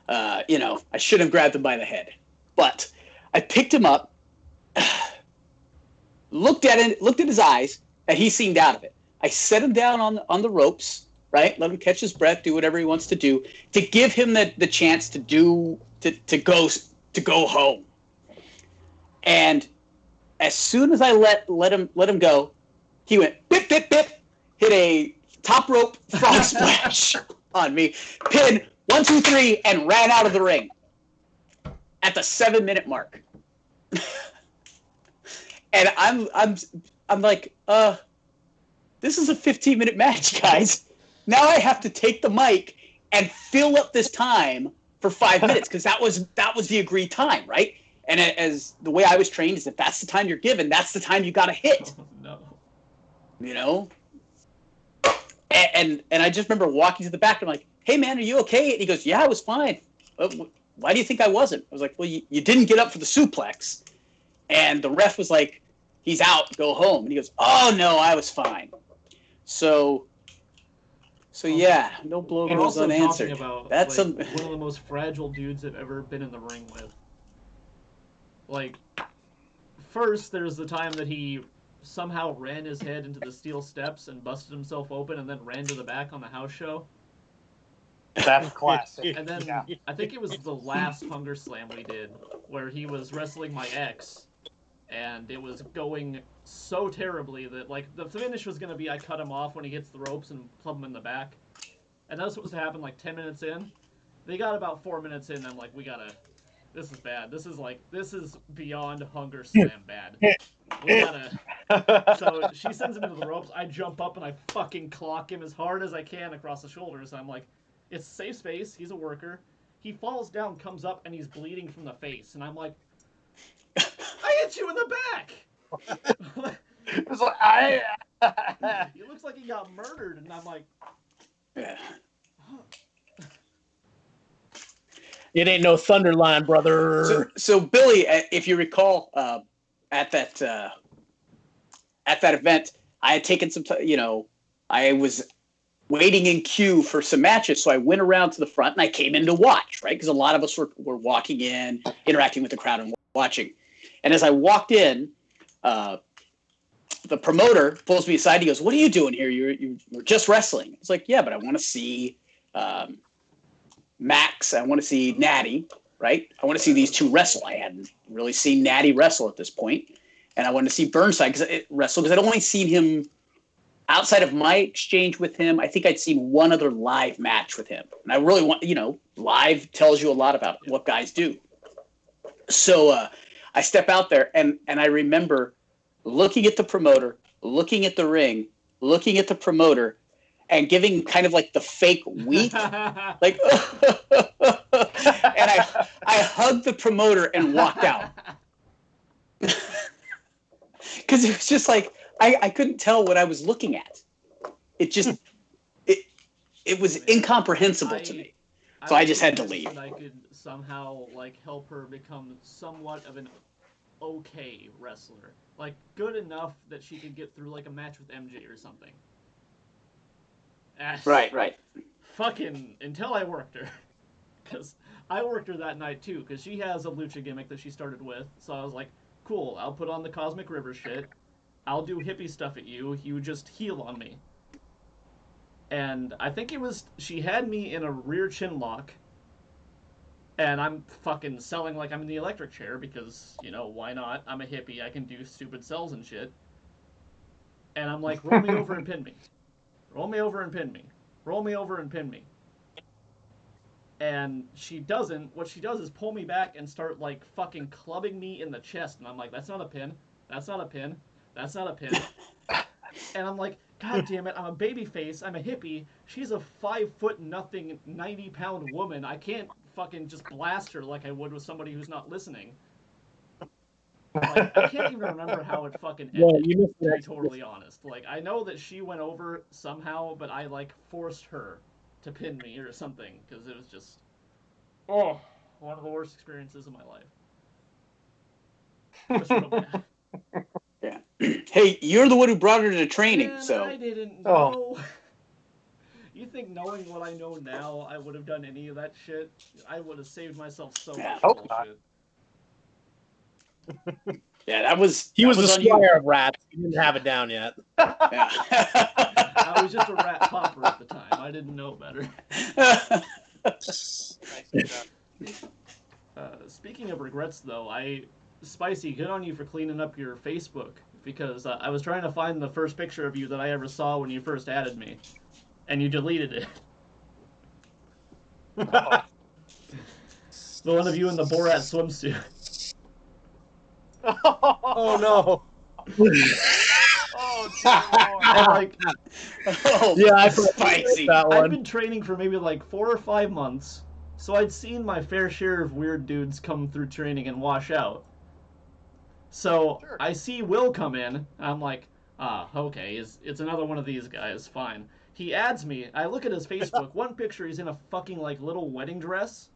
I should have grabbed him by the head. But I picked him up, looked at his eyes, and he seemed out of it. I set him down on the ropes, right? Let him catch his breath, do whatever he wants to do, to give him the chance to go home. And as soon as I let him go, he went bip bip bip, hit a top rope frog splash on me, pin 1, 2, 3, and ran out of the ring at the 7-minute mark. And I'm like, this is a 15-minute match, guys. Now I have to take the mic and fill up this time for 5 minutes, because that was the agreed time, right? And as the way I was trained is, if that's the time you're given, that's the time you got to hit. Oh, no. You know? And I just remember walking to the back, and I'm like, hey, man, are you okay? And he goes, yeah, I was fine. Why do you think I wasn't? I was like, well, you didn't get up for the suplex. And the ref was like, he's out, go home. And he goes, oh, no, I was fine. So yeah, no blow goes unanswered. About, that's one of the most fragile dudes I've ever been in the ring with. Like, first, there's the time that he somehow ran his head into the steel steps and busted himself open, and then ran to the back on the house show. That's classic. And then I think it was the last Hunger Slam we did, where he was wrestling my ex, and it was going so terribly that, like, the finish was going to be I cut him off when he hits the ropes and club him in the back. And that was supposed to happen like 10 minutes in. They got about 4 minutes in, and I'm like, this is bad. This is beyond Hunger Slam bad. We gotta. So she sends him into the ropes. I jump up and I fucking clock him as hard as I can across the shoulders. I'm like, it's safe space. He's a worker. He falls down, comes up, and he's bleeding from the face. And I'm like, I hit you in the back. It's like, He looks like he got murdered, and I'm like, It ain't no Thunderline, brother. So Billy, if you recall, at that event, I had taken some I was waiting in queue for some matches, so I went around to the front and I came in to watch, right? Because a lot of us were walking in, interacting with the crowd and watching. And as I walked in, the promoter pulls me aside. He goes, "What are you doing here? You're just wrestling." It's like, "Yeah, but I want to see Max. I want to see Natty, right? I want to see these two wrestle. I hadn't really seen Natty wrestle at this point, and I wanted to see Burnside wrestle because I'd only seen him outside of my exchange with him. I think I'd seen one other live match with him, and I really want, live tells you a lot about what guys do. So I step out there, and I remember looking at the promoter, looking at the ring, looking at the promoter, and giving kind of like the fake weep, like, and I hugged the promoter and walked out. Because it was just like, I couldn't tell what I was looking at. It just, it was incomprehensible to me. So I just had to leave. I could somehow help her become somewhat of an okay wrestler, good enough that she could get through a match with MJ or something. Right. Fucking until I worked her, because I worked her that night too. Because she has a lucha gimmick that she started with, so I was like, cool. I'll put on the Cosmic River shit. I'll do hippie stuff at you. You just heal on me. And I think she had me in a rear chin lock. And I'm fucking selling like I'm in the electric chair because, why not? I'm a hippie. I can do stupid sells and shit. And I'm like, roll me over and pin me. Roll me over and pin me. Roll me over and pin me. And she doesn't. What she does is pull me back and start fucking clubbing me in the chest. And I'm like, that's not a pin. That's not a pin. That's not a pin. And I'm like, God damn it, I'm a baby face, I'm a hippie, she's a 5'0" 90-pound woman, I can't fucking just blast her like I would with somebody who's not listening. I can't even remember how it fucking ended, to be totally honest. I know that she went over somehow, but I forced her to pin me or something, because it was just, one of the worst experiences of my life. It was real bad. Yeah. Hey, you're the one who brought her to training, Man, so. I didn't know. You think knowing what I know now, I would have done any of that shit? I would have saved myself so much bullshit. Yeah, that was. He was the squire of rats. He didn't have it down yet. Yeah. I was just a rat popper at the time. I didn't know better. Speaking of regrets, though, Spicy, good on you for cleaning up your Facebook, because I was trying to find the first picture of you that I ever saw when you first added me, and you deleted it. The one of you in the Borat swimsuit. Oh no. Oh, dear Lord. Yeah, I Spicy. that one. I've been training for maybe 4 or 5 months, so I'd seen my fair share of weird dudes come through training and wash out. So Sure. I see Will come in, and I'm like, okay, it's another one of these guys, fine. He adds me, I look at his Facebook, one picture he's in a fucking little wedding dress,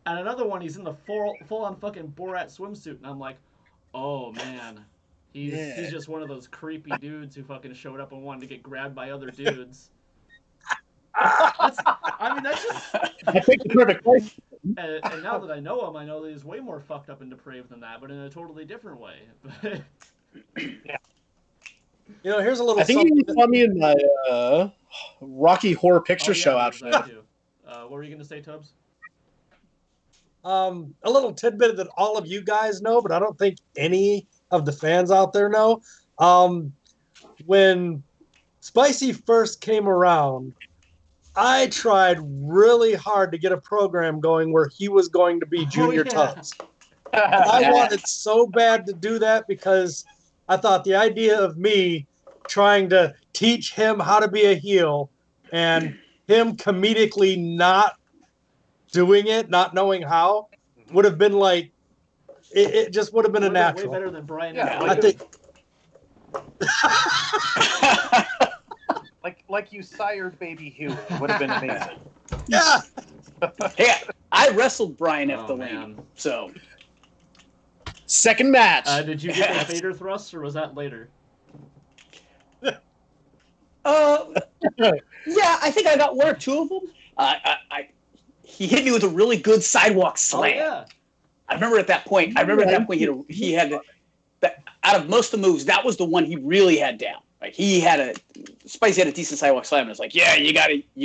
and another one he's in the full-on fucking Borat swimsuit, and I'm like, oh man, he's just one of those creepy dudes who fucking showed up and wanted to get grabbed by other dudes. That's just... I picked the perfect place. And now that I know him, I know that he's way more fucked up and depraved than that, but in a totally different way. Yeah. Here's a little. I think you saw me in my Rocky Horror Picture Show outfit. What were you going to say, Tubbs? A little tidbit that all of you guys know, but I don't think any of the fans out there know. When Spicy first came around, I tried really hard to get a program going where he was going to be Junior Tubbs. And I wanted so bad to do that because I thought the idea of me trying to teach him how to be a heel and him comedically not doing it, not knowing how, would have been it just would have been a natural. Way better than Brian. Yeah, I think. Like you sired baby Hugh. It would have been amazing. Yeah. Hey, I wrestled Brian F. Delaney, so. Second match. Did you get the Vader thrust, or was that later? Yeah, I think I got 1 or 2 of them. He hit me with a really good sidewalk slam. Oh, yeah. I remember at that point. He had that out of most of the moves, that was the one he really had down. Like Spicy had a decent sidewalk slam, and it's like, yeah, you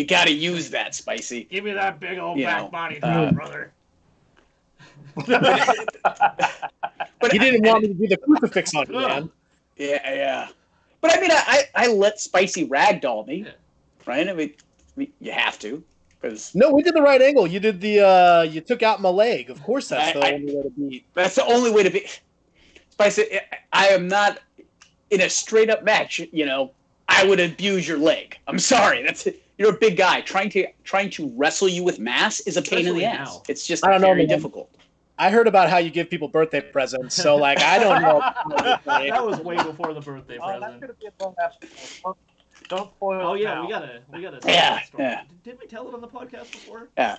gotta use that, Spicy. Give me that big old You back know, body drop, brother. But He didn't want me to do the crucifix on you, man. Yeah. But I mean, I let Spicy ragdoll me, right? I mean, you have to, because No, we did the right angle. You did the you took out my leg. Of course, that's the only way to beat. That's the only way to be. Spicy, I am not in a straight up match. You know, I would abuse your leg. I'm sorry. You're a big guy. Trying to wrestle you with mass is a pain in the ass. Now. It's just I don't know, very man. difficult. I heard about how you give people birthday presents, so like I don't know. That was way before the birthday Oh, that present. could have been long after. Don't spoil Oh it yeah, now. we gotta tell Yeah, that story. yeah. Did we tell it on the podcast before? Yeah.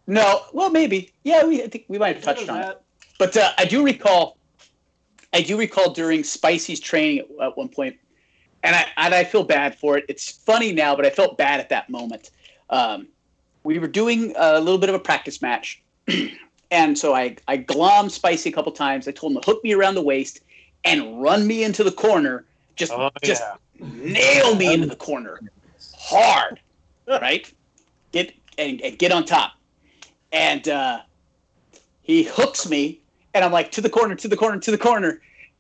No. Well, maybe. Yeah, I think we might have touched on it. But I do recall during Spicy's training at one point, and I feel bad for it. It's funny now, but I felt bad at that moment. We were doing a little bit of a practice match, and so I glommed Spicy a couple times. I told him to hook me around the waist and run me into the corner. Just nail me into the corner hard, right? Get on top. And he hooks me, and I'm like, to the corner,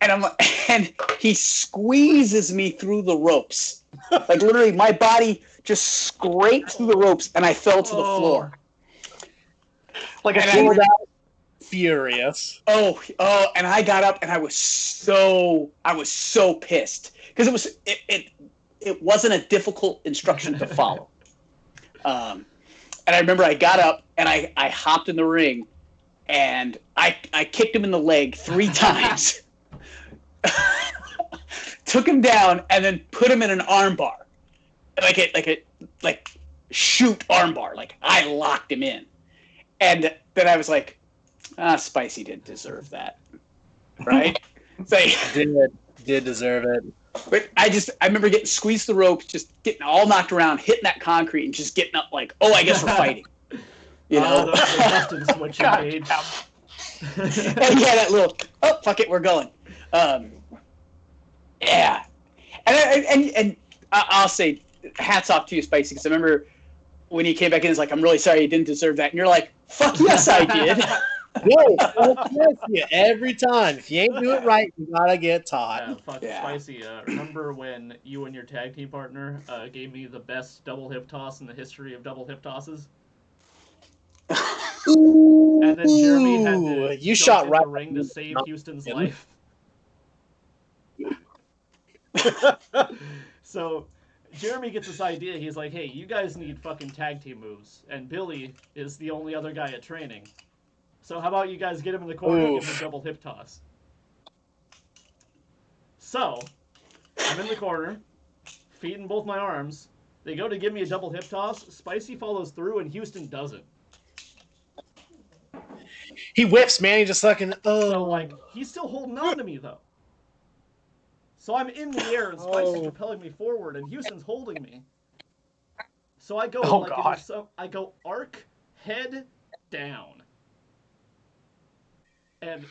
and he squeezes me through the ropes. Like literally, my body just scraped through the ropes, and I fell to the floor. Like a And furious. Oh, and I got up, and I was so pissed because it wasn't a difficult instruction to follow. And I remember I got up and I hopped in the ring, and I kicked him in the leg 3 times, took him down, and then put him in an armbar, like shoot armbar. Like I locked him in, and then I was like, Spicy didn't deserve that, right? So, did deserve it. But I remember getting squeezed the ropes, just getting all knocked around, hitting that concrete, and just getting up like, oh, I guess we're fighting. You know? The Dustin switching page. And yeah, that little, oh, fuck it, we're going. Yeah. And I'll say, hats off to you, Spicy, because I remember when he came back in, it's like, I'm really sorry you didn't deserve that. And you're like, fuck yes, I did. Yeah, every time. If you ain't do it right, you gotta get taught. Spicy. Remember when you and your tag team partner gave me the best double hip toss in the history of double hip tosses? And then Jeremy had to you jump shot in right the ring to save Houston's life. So Jeremy gets this idea. He's like, hey, you guys need fucking tag team moves. And Billy is the only other guy at training. So how about you guys get him in the corner and give him a double hip toss? So, I'm in the corner, feet in both my arms. They go to give me a double hip toss. Spicy follows through, and Houston doesn't. He whiffs, man. He just fucking, So, like, he's still holding on to me, though. So I'm in the air, and Spicy's propelling me forward, and Houston's holding me. So I go, I go arc, head, down. And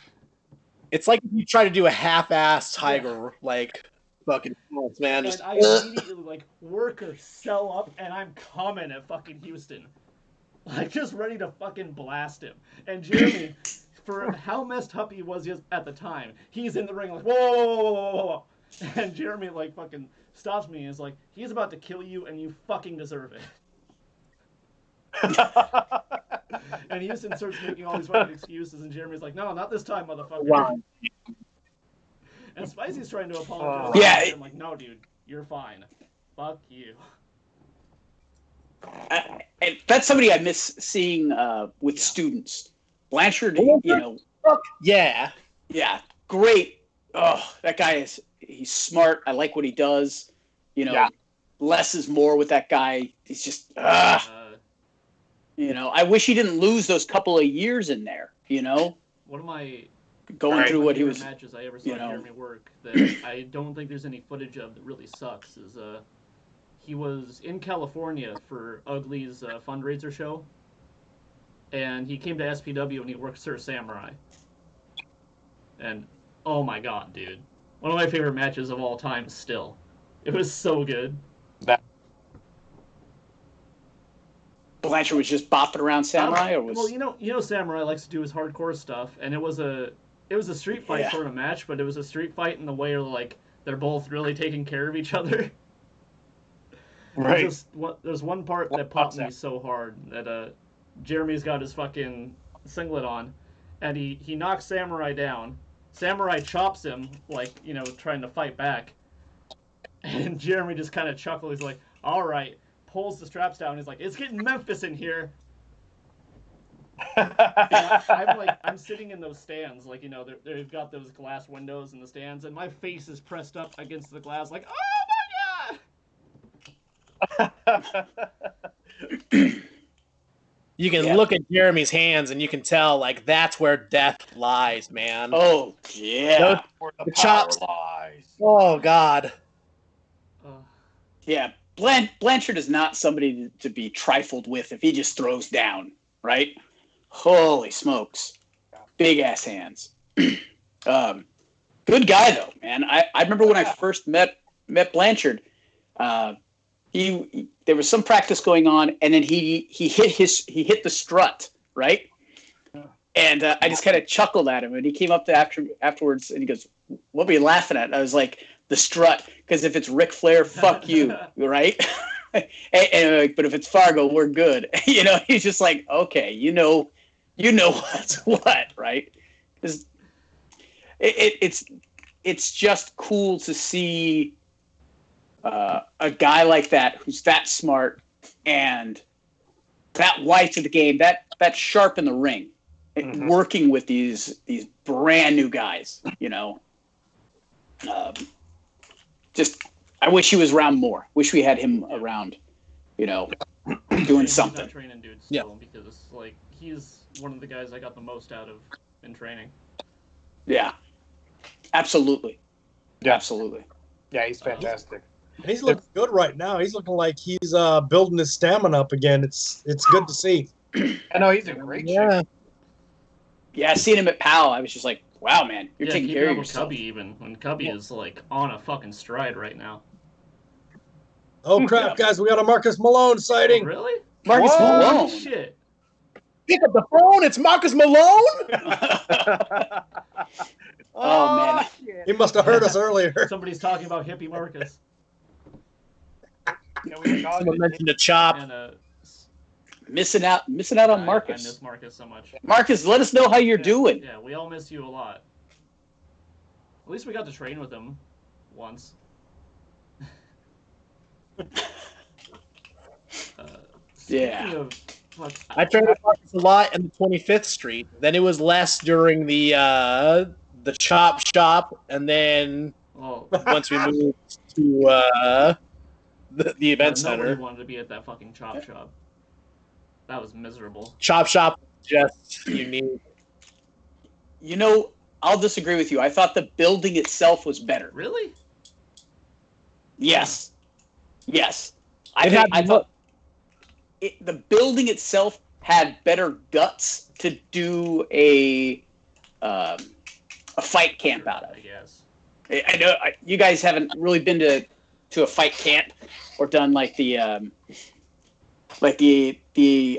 it's like if you try to do a half-ass tiger, like fucking man. And I immediately like work or sell up, and I'm coming at fucking Houston, like just ready to fucking blast him. And Jeremy, for how messed up he was at the time, he's in the ring like whoa, and Jeremy like fucking stops me and is like, he's about to kill you, and you fucking deserve it. And Houston starts making all these fucking excuses, and Jeremy's like, no, not this time, motherfucker. Wow. And Spicy's trying to apologize. Yeah. I'm like, no, dude, you're fine. Fuck you. And that's somebody I miss seeing with students. Blanchard, Yeah, great. Oh, that guy he's smart. I like what he does. Less is more with that guy. He's just, I wish he didn't lose those couple of years in there, One of my going through what he was. Matches I ever saw Jeremy work that I don't think there's any footage of that really sucks is he was in California for Ugly's fundraiser show, and he came to SPW and he worked Sir Samurai, And oh my god, dude. One of my favorite matches of all time still. It was so good. Blanchard was just bopping around Samurai, or was? Well, you know, Samurai likes to do his hardcore stuff, and it was a street fight sort of match, but it was a street fight in the way of like they're both really taking care of each other. Right. There's one part that popped me so hard that Jeremy's got his fucking singlet on, and he knocks Samurai down. Samurai chops him, like, you know, trying to fight back. And Jeremy just kind of chuckles. He's like, all right. Pulls the straps down. He's like, it's getting Memphis in here. I'm sitting in those stands. Like, you know, they've got those glass windows in the stands. And my face is pressed up against the glass. Like, oh, my God. You can look at Jeremy's hands and you can tell, like, that's where death lies, man. Oh, yeah. The chops. Lies. Oh, God. Yeah. Blanchard is not somebody to be trifled with if he just throws down, right? Holy smokes. Big ass hands. Good guy though, man. I remember when I first met Blanchard, there was some practice going on, and then he hit the strut, right? And I just kind of chuckled at him, and he came up to afterwards and he goes, "What were you laughing at?" And I was like, "The strut, because if it's Ric Flair, fuck you," right? but if it's Fargo, we're good. You know, he's just like, okay, you know what's what, right? Because it's just cool to see a guy like that who's that smart and that wise to the game, that sharp in the ring, working with these brand new guys, you know. Just, I wish he was around more. Wish we had him around, you know, doing something. He's not training dude still, because like he's one of the guys I got the most out of in training. Yeah, absolutely. Yeah. Absolutely. Yeah, he's fantastic. He's looking good right now. He's looking like he's building his stamina up again. It's good to see. I know he's in great shape. Yeah, seeing him at PAL, I was just like, wow, man, you're taking care of yourself. Cubby, even when Cubby is like on a fucking stride right now. Oh crap, guys, we got a Marcus Malone sighting. Oh, really? Marcus Malone. Shit. Pick up the phone. It's Marcus Malone. Oh man, shit. He must have heard us earlier. Somebody's talking about hippie Marcus. Someone mentioned a chop. And, missing out on Marcus. I miss Marcus so much. Marcus, let us know how you're doing. Yeah, we all miss you a lot. At least we got to train with him once. Yeah. I trained with Marcus a lot in the 25th Street. Then it was less during the chop shop, and then once we moved to the event center. Nobody wanted to be at that fucking chop shop. That was miserable. Chop shop, just unique. You know, I'll disagree with you. I thought the building itself was better. Really? Yes. I thought the building itself had better guts to do a fight camp out of. I guess. I know you guys haven't really been to a fight camp or done like the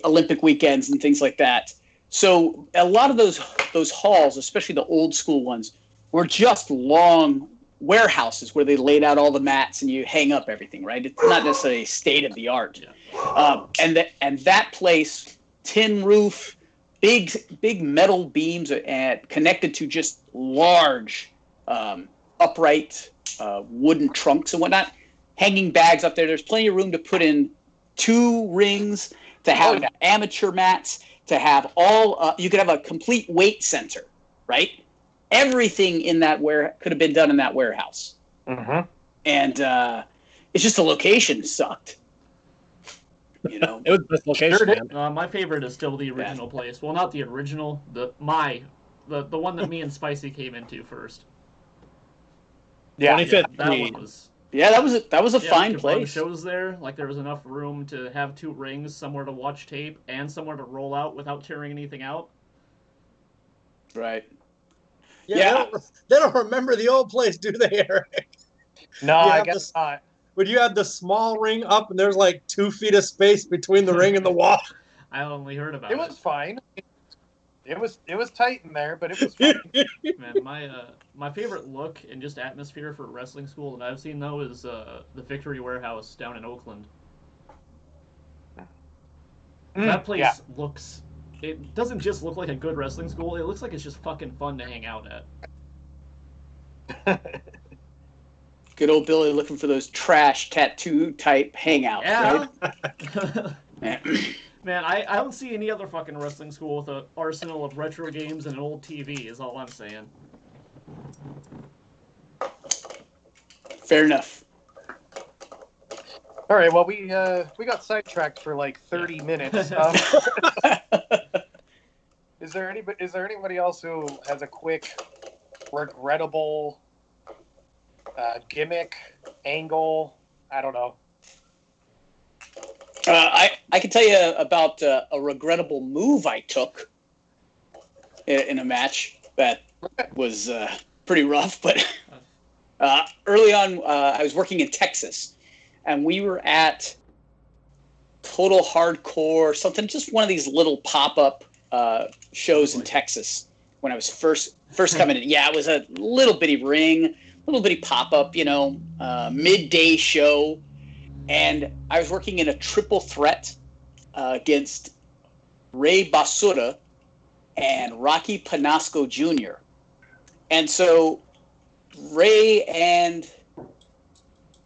Olympic weekends and things like that. So a lot of those halls, especially the old school ones, were just long warehouses where they laid out all the mats and you hang up everything, right? It's not necessarily state of the art. Yeah. And that place, tin roof, big metal beams and connected to just large upright wooden trunks and whatnot, hanging bags up there. There's plenty of room to put in 2 rings, to have amateur mats, to have all you could have a complete weight center, right? Everything in that could have been done in that warehouse. Mm-hmm. And it's just the location sucked. You know, it was the best location. My favorite is still the original place. Well, not the original, the one that me and Spicy came into first. Yeah, that one was. Yeah, that was a fine place. Shows there, like there was enough room to have 2 rings, somewhere to watch tape, and somewhere to roll out without tearing anything out. Right. Yeah, they don't remember the old place, do they, Eric? No, I guess not. When you had the small ring up and there's like 2 feet of space between the ring and the wall. I only heard about it. It was fine. It was tight in there, but it was fine. Man, my favorite look and just atmosphere for wrestling school that I've seen though is the Victory Warehouse down in Oakland. That place looks. It doesn't just look like a good wrestling school. It looks like it's just fucking fun to hang out at. Good old Billy looking for those trash tattoo type hangouts, right? Man, I don't see any other fucking wrestling school with an arsenal of retro games and an old TV, is all I'm saying. Fair enough. All right, well, we got sidetracked for like 30 minutes. Is there anybody else who has a quick, regrettable gimmick, angle? I don't know. I can tell you about a regrettable move I took in a match that was pretty rough. But early on, I was working in Texas, and we were at Total Hardcore, something, just one of these little pop-up shows in Texas when I was first coming in. Yeah, it was a little bitty ring, little bitty pop-up, midday show. And I was working in a triple threat against Ray Basura and Rocky Panasco Jr. And so Ray and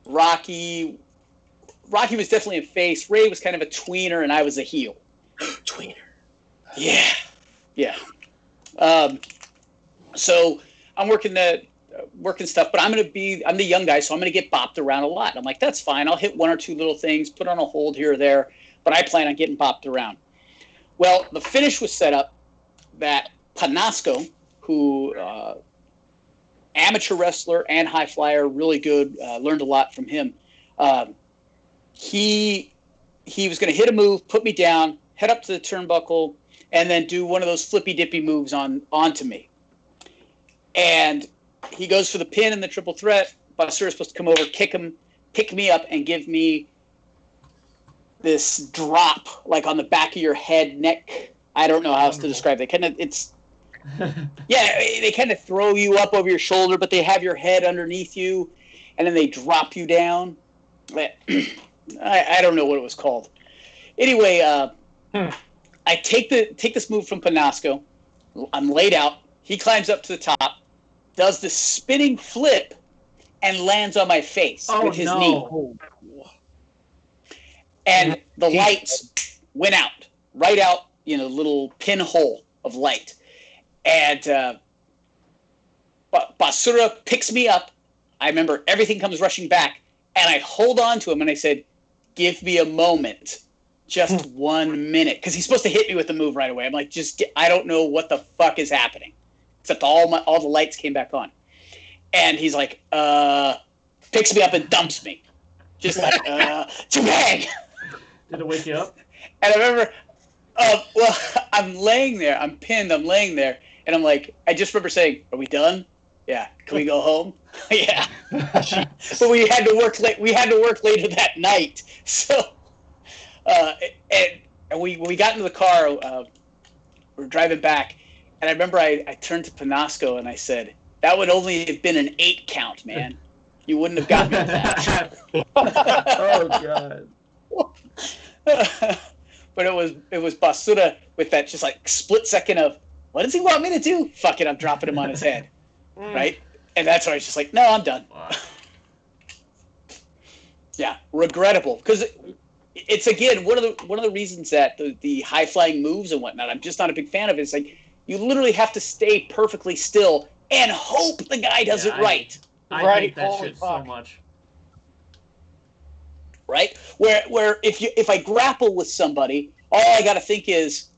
Rocky was definitely a face. Ray was kind of a tweener, and I was a heel. Tweener. Yeah. So I'm working stuff, but I'm the young guy, so I'm going to get bopped around a lot. I'm like, that's fine. I'll hit one or two little things, put on a hold here or there, but I plan on getting bopped around. Well, the finish was set up that Panasco, who amateur wrestler and high flyer, really good, learned a lot from him. He was going to hit a move, put me down, head up to the turnbuckle, and then do one of those flippy-dippy moves onto me. And he goes for the pin in the triple threat. Basura is supposed to come over, kick him, pick me up, and give me this drop, like on the back of your head, neck. I don't know how else to describe it. They kind of throw you up over your shoulder, but they have your head underneath you, and then they drop you down. I don't know what it was called. Anyway, I take this move from Panasco. I'm laid out. He climbs up to the top, does the spinning flip, and lands on my face with his knee. And the lights went out, right out, little pinhole of light. And Basura picks me up. I remember everything comes rushing back, and I hold on to him, and I said, give me a moment. Just 1 minute. Because he's supposed to hit me with the move right away. I'm like, I don't know what the fuck is happening. Except all the lights came back on. And he's like, picks me up and dumps me. Just like, too bad. Did it wake you up? And I remember, I'm laying there. I'm pinned. I'm laying there. And I'm like, I just remember saying, are we done? Yeah. Can we go home? Yeah. But we had to work late. We had to work later that night. So, and when we got into the car, we were driving back. And I remember I turned to Panasco and I said, that would only have been an 8 count, man. You wouldn't have gotten me that. Oh, God. But it was Basura with that just like split second of, what does he want me to do? Fuck it, I'm dropping him on his head. Right? And that's why I was just like, no, I'm done. Wow. Yeah, regrettable. Because it's, again, one of the reasons that the high-flying moves and whatnot, I'm just not a big fan of it. It's like, you literally have to stay perfectly still and hope the guy does it right. I hate that shit so much. Right? Where if I grapple with somebody, all I got to think is,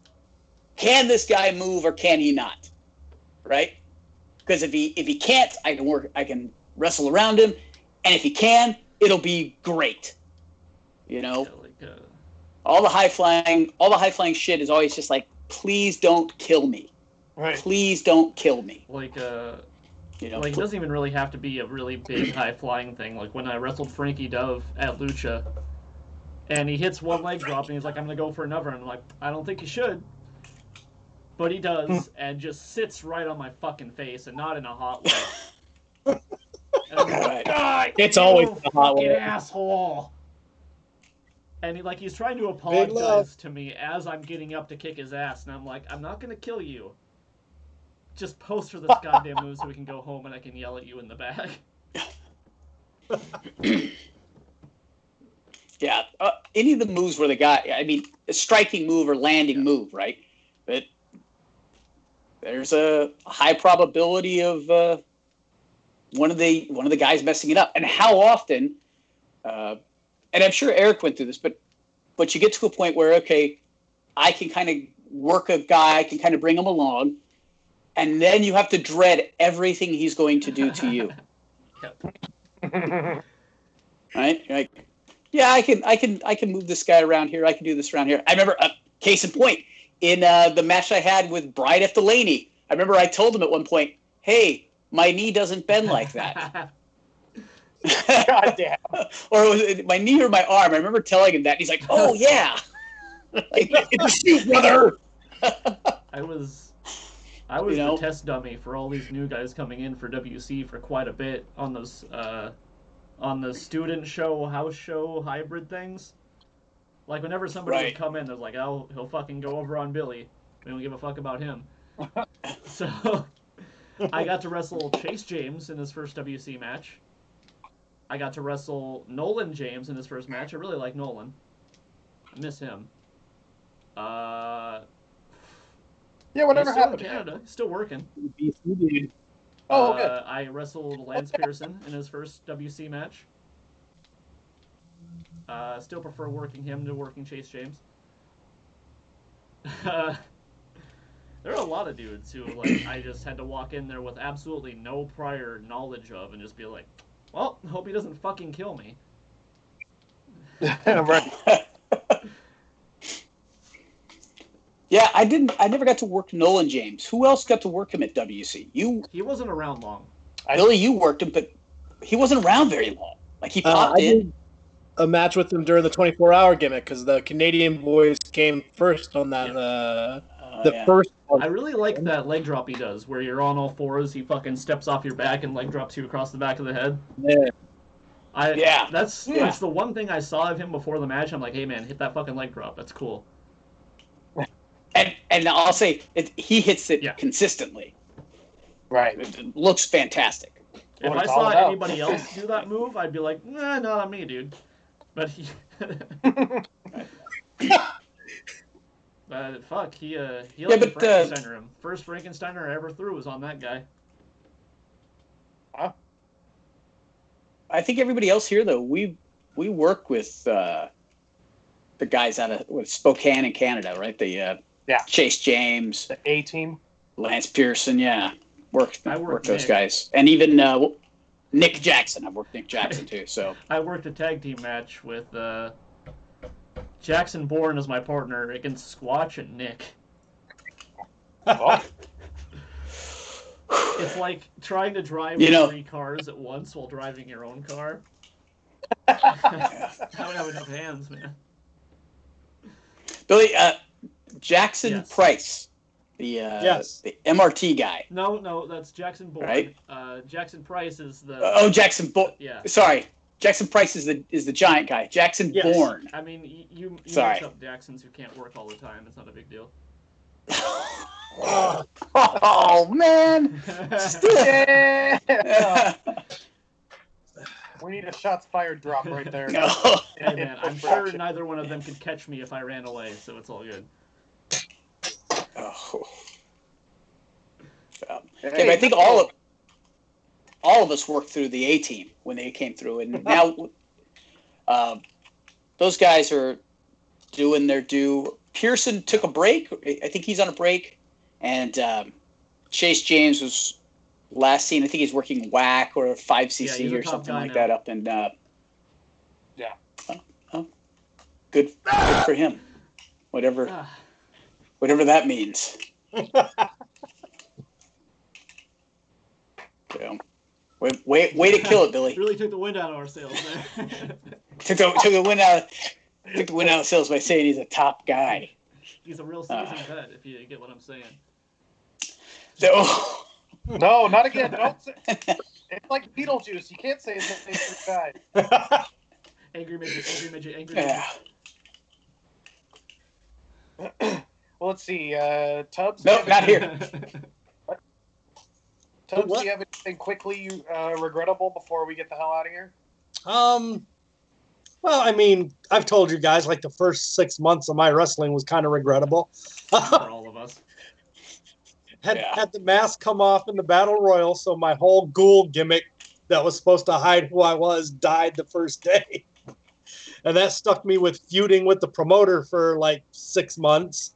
can this guy move or can he not? Right? Because if he can't, I can wrestle around him, and if he can, it'll be great. All the high flying shit is always just like, please don't kill me. Right. Please don't kill me. Like, You know, like, it doesn't even really have to be a really big, high-flying thing. Like, when I wrestled Frankie Dove at Lucha, and he hits one leg drop, and he's like, I'm going to go for another. And I'm like, I don't think you should. But he does, and just sits right on my fucking face, and not in a hot way. And I'm like, God, It's always you a hot fucking way. asshole. And he's trying to love. apologize to me as I'm getting up to kick his ass, and I'm like, I'm not going to kill you. Just post for this goddamn move so we can go home and I can yell at you in the back. Yeah, any of the moves where the guy, I mean, a striking move or landing move, right? But there's a high probability of one of the guys messing it up. And how often, and I'm sure Eric went through this, but you get to a point where, okay, I can kind of work a guy, I can kind of bring him along, and then you have to dread everything he's going to do to you. Right? You're like, yeah, I can move this guy around here. I can do this around here. I remember, case in point, in the match I had with Brian F. Delaney, I remember I told him at one point, hey, my knee doesn't bend like that. God damn. Or was it my knee or my arm? I remember telling him that. And he's like, oh, yeah. Like, it's you, brother. I was the test dummy for all these new guys coming in for WC for quite a bit on those on the student show, house show, hybrid things. Like, whenever somebody would come in, they're like, oh, he'll fucking go over on Billy. We don't give a fuck about him. So, I got to wrestle Chase James in his first WC match. I got to wrestle Nolan James in his first match. I really like Nolan. I miss him. Yeah, whatever he's still happened in to him? Canada. He's still working. Oh, good. I wrestled Lance Pearson in his first WC match. Still prefer working him to working Chase James. There are a lot of dudes who, like, I just had to walk in there with absolutely no prior knowledge of and just be like, well, hope he doesn't fucking kill me. Right. Yeah, I never got to work Nolan James. Who else got to work him at WC? He wasn't around long. Billy, you worked him, but he wasn't around very long. Like, he popped in. Did a match with him during the 24-hour gimmick because the Canadian boys came first on that. First one. I really like that leg drop he does, where you're on all fours, he fucking steps off your back and leg drops you across the back of the head. Yeah. That's the one thing I saw of him before the match. I'm like, hey man, hit that fucking leg drop. That's cool. And I'll say, he hits it consistently. Right. It looks fantastic. If I saw anybody else do that move, I'd be like, nah, no, not me, dude. But he... But fuck, he let me Frankensteiner him. First Frankensteiner I ever threw was on that guy. Huh? I think everybody else here, though, we work with the guys out of Spokane in Canada, right? The Chase James, the A-Team, Lance Pearson, worked those Nick. guys, and even Nick Jackson. I've worked Nick Jackson too. So I worked a tag team match with Jackson Bourne as my partner against Squatch and Nick. Oh. It's like trying to drive 3 cars at once while driving your own car. I don't have enough hands, man. Billy, Jackson Price, the MRT guy. No, that's Jackson Bourne. Right? Jackson Price is the. Jackson Bourne. Yeah. Sorry, Jackson Price is the giant guy. Jackson Bourne. I mean, you mix up Jacksons who can't work all the time. It's not a big deal. Oh man! Yeah. We need a shots fired drop right there. Hey man, I'm sure neither one of them could catch me if I ran away, so it's all good. Oh. But I think all of us worked through the A-Team when they came through, and now those guys are doing their due. Pearson took a break. I think he's on a break, and Chase James was last seen. I think he's working WAC or 5cc or something like that up in. Good for him. Whatever that means. So, way to kill it, Billy. Really took the wind out of our sails there. took the wind out of sails by saying he's a top guy. He's a real seasoned vet, if you get what I'm saying. So, No, not again. Don't say, it's like Beetlejuice. You can't say his name for the guy. Angry midget. yeah. Well, let's see. Tubbs? Nope, not here. Tubbs, What? do you have anything quickly regrettable before we get the hell out of here? Well, I mean, I've told you guys, like, the first 6 months of my wrestling was kind of regrettable. For all of us. Had the mask come off in the Battle Royal, so my whole ghoul gimmick that was supposed to hide who I was died the first day. And that stuck me with feuding with the promoter for like 6 months,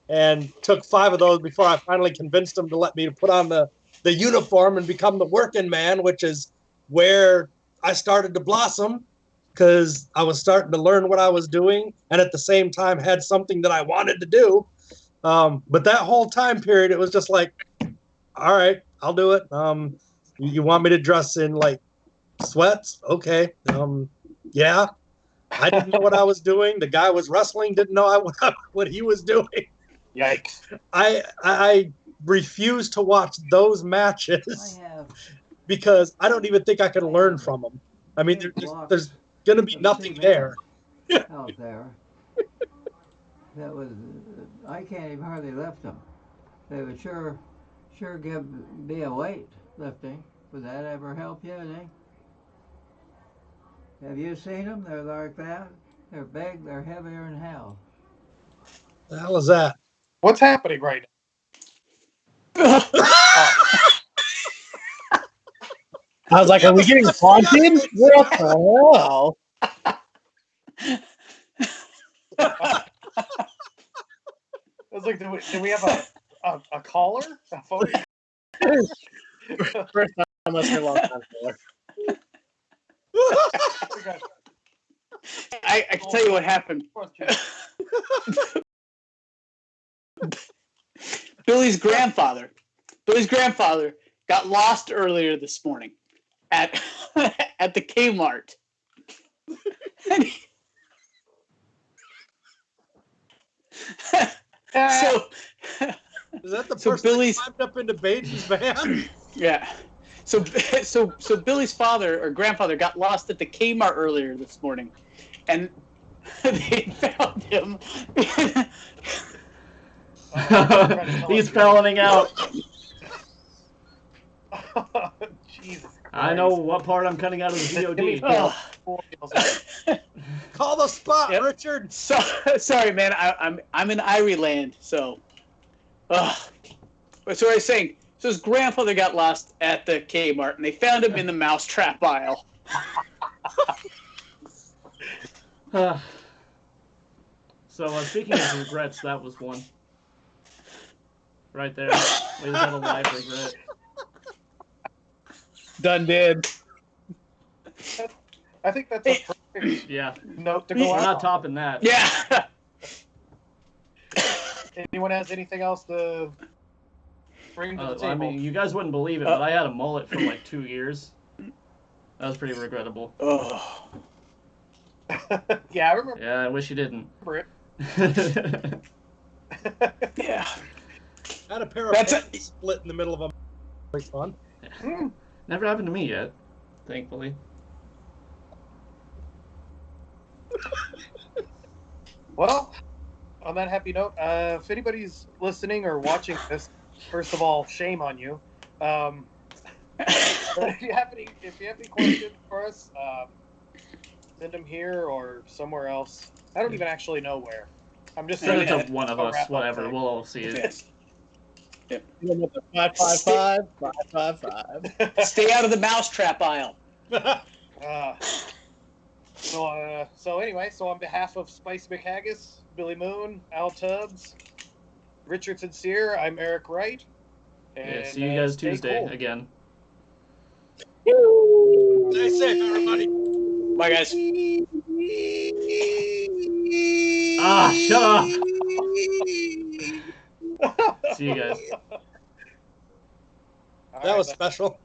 and took 5 of those before I finally convinced him to let me put on the uniform and become the working man, which is where I started to blossom, because I was starting to learn what I was doing and at the same time had something that I wanted to do. But that whole time period, it was just like, all right, I'll do it. You want me to dress in like sweats? Okay. Yeah. I didn't know what I was doing. The guy was wrestling, didn't know what he was doing. Yikes. I refuse to watch those matches because I don't even think I can learn from them. I mean, there's going to be nothing there. Out there. That was, I can't even hardly lift them. They would sure be a weight lifting. Would that ever help you, Nick? Have you seen them? They're like that. They're big. They're heavier than hell. The hell is that? What's happening right now? I was like, are we getting haunted? What the hell? I was like, do we have a caller? A phone? First time I heard a long time caller. I can tell you what happened. Billy's grandfather got lost earlier this morning at the Kmart. So Is that the so person Billy's that climbed up into Bates' van? yeah. So Billy's father or grandfather got lost at the Kmart earlier this morning, and they found him. He's felloning out. Jesus Christ. I know what part I'm cutting out of the VOD. Call the spot, Yep. Richard. Sorry, man. I'm in Irie land, so. So what I was saying. So his grandfather got lost at the Kmart, and they found him in the mousetrap aisle. So speaking of regrets, that was one. Right there. We had a live regret. Done did. I think that's a perfect Yeah. note to go We're out. not topping that. Yeah. Anyone has anything else to bring to the table? I mean, you guys wouldn't believe it, but I had a mullet for like 2 years. That was pretty regrettable. Oh. Yeah, I remember Yeah, I wish you didn't. it. Yeah. I had a pair of pants split in the middle of them. Really fun. Never happened to me yet, thankfully. Well, on that happy note, if anybody's listening or watching this, first of all, shame on you. But if you have any questions for us, send them here or somewhere else. I don't even actually know where. I'm just Send saying it to one of us, whatever. We'll all see it. Yes. Yep. 555, 555. Stay out of the mousetrap aisle. So anyway, on behalf of Spice McHaggis, Billy Moon, Al Tubbs, Richard Sincere, I'm Eric Wright. And, Yeah, see you guys stay Tuesday cool. again. Stay safe, everybody. Bye, guys. Ah, shut up! See you guys. All That right, was special.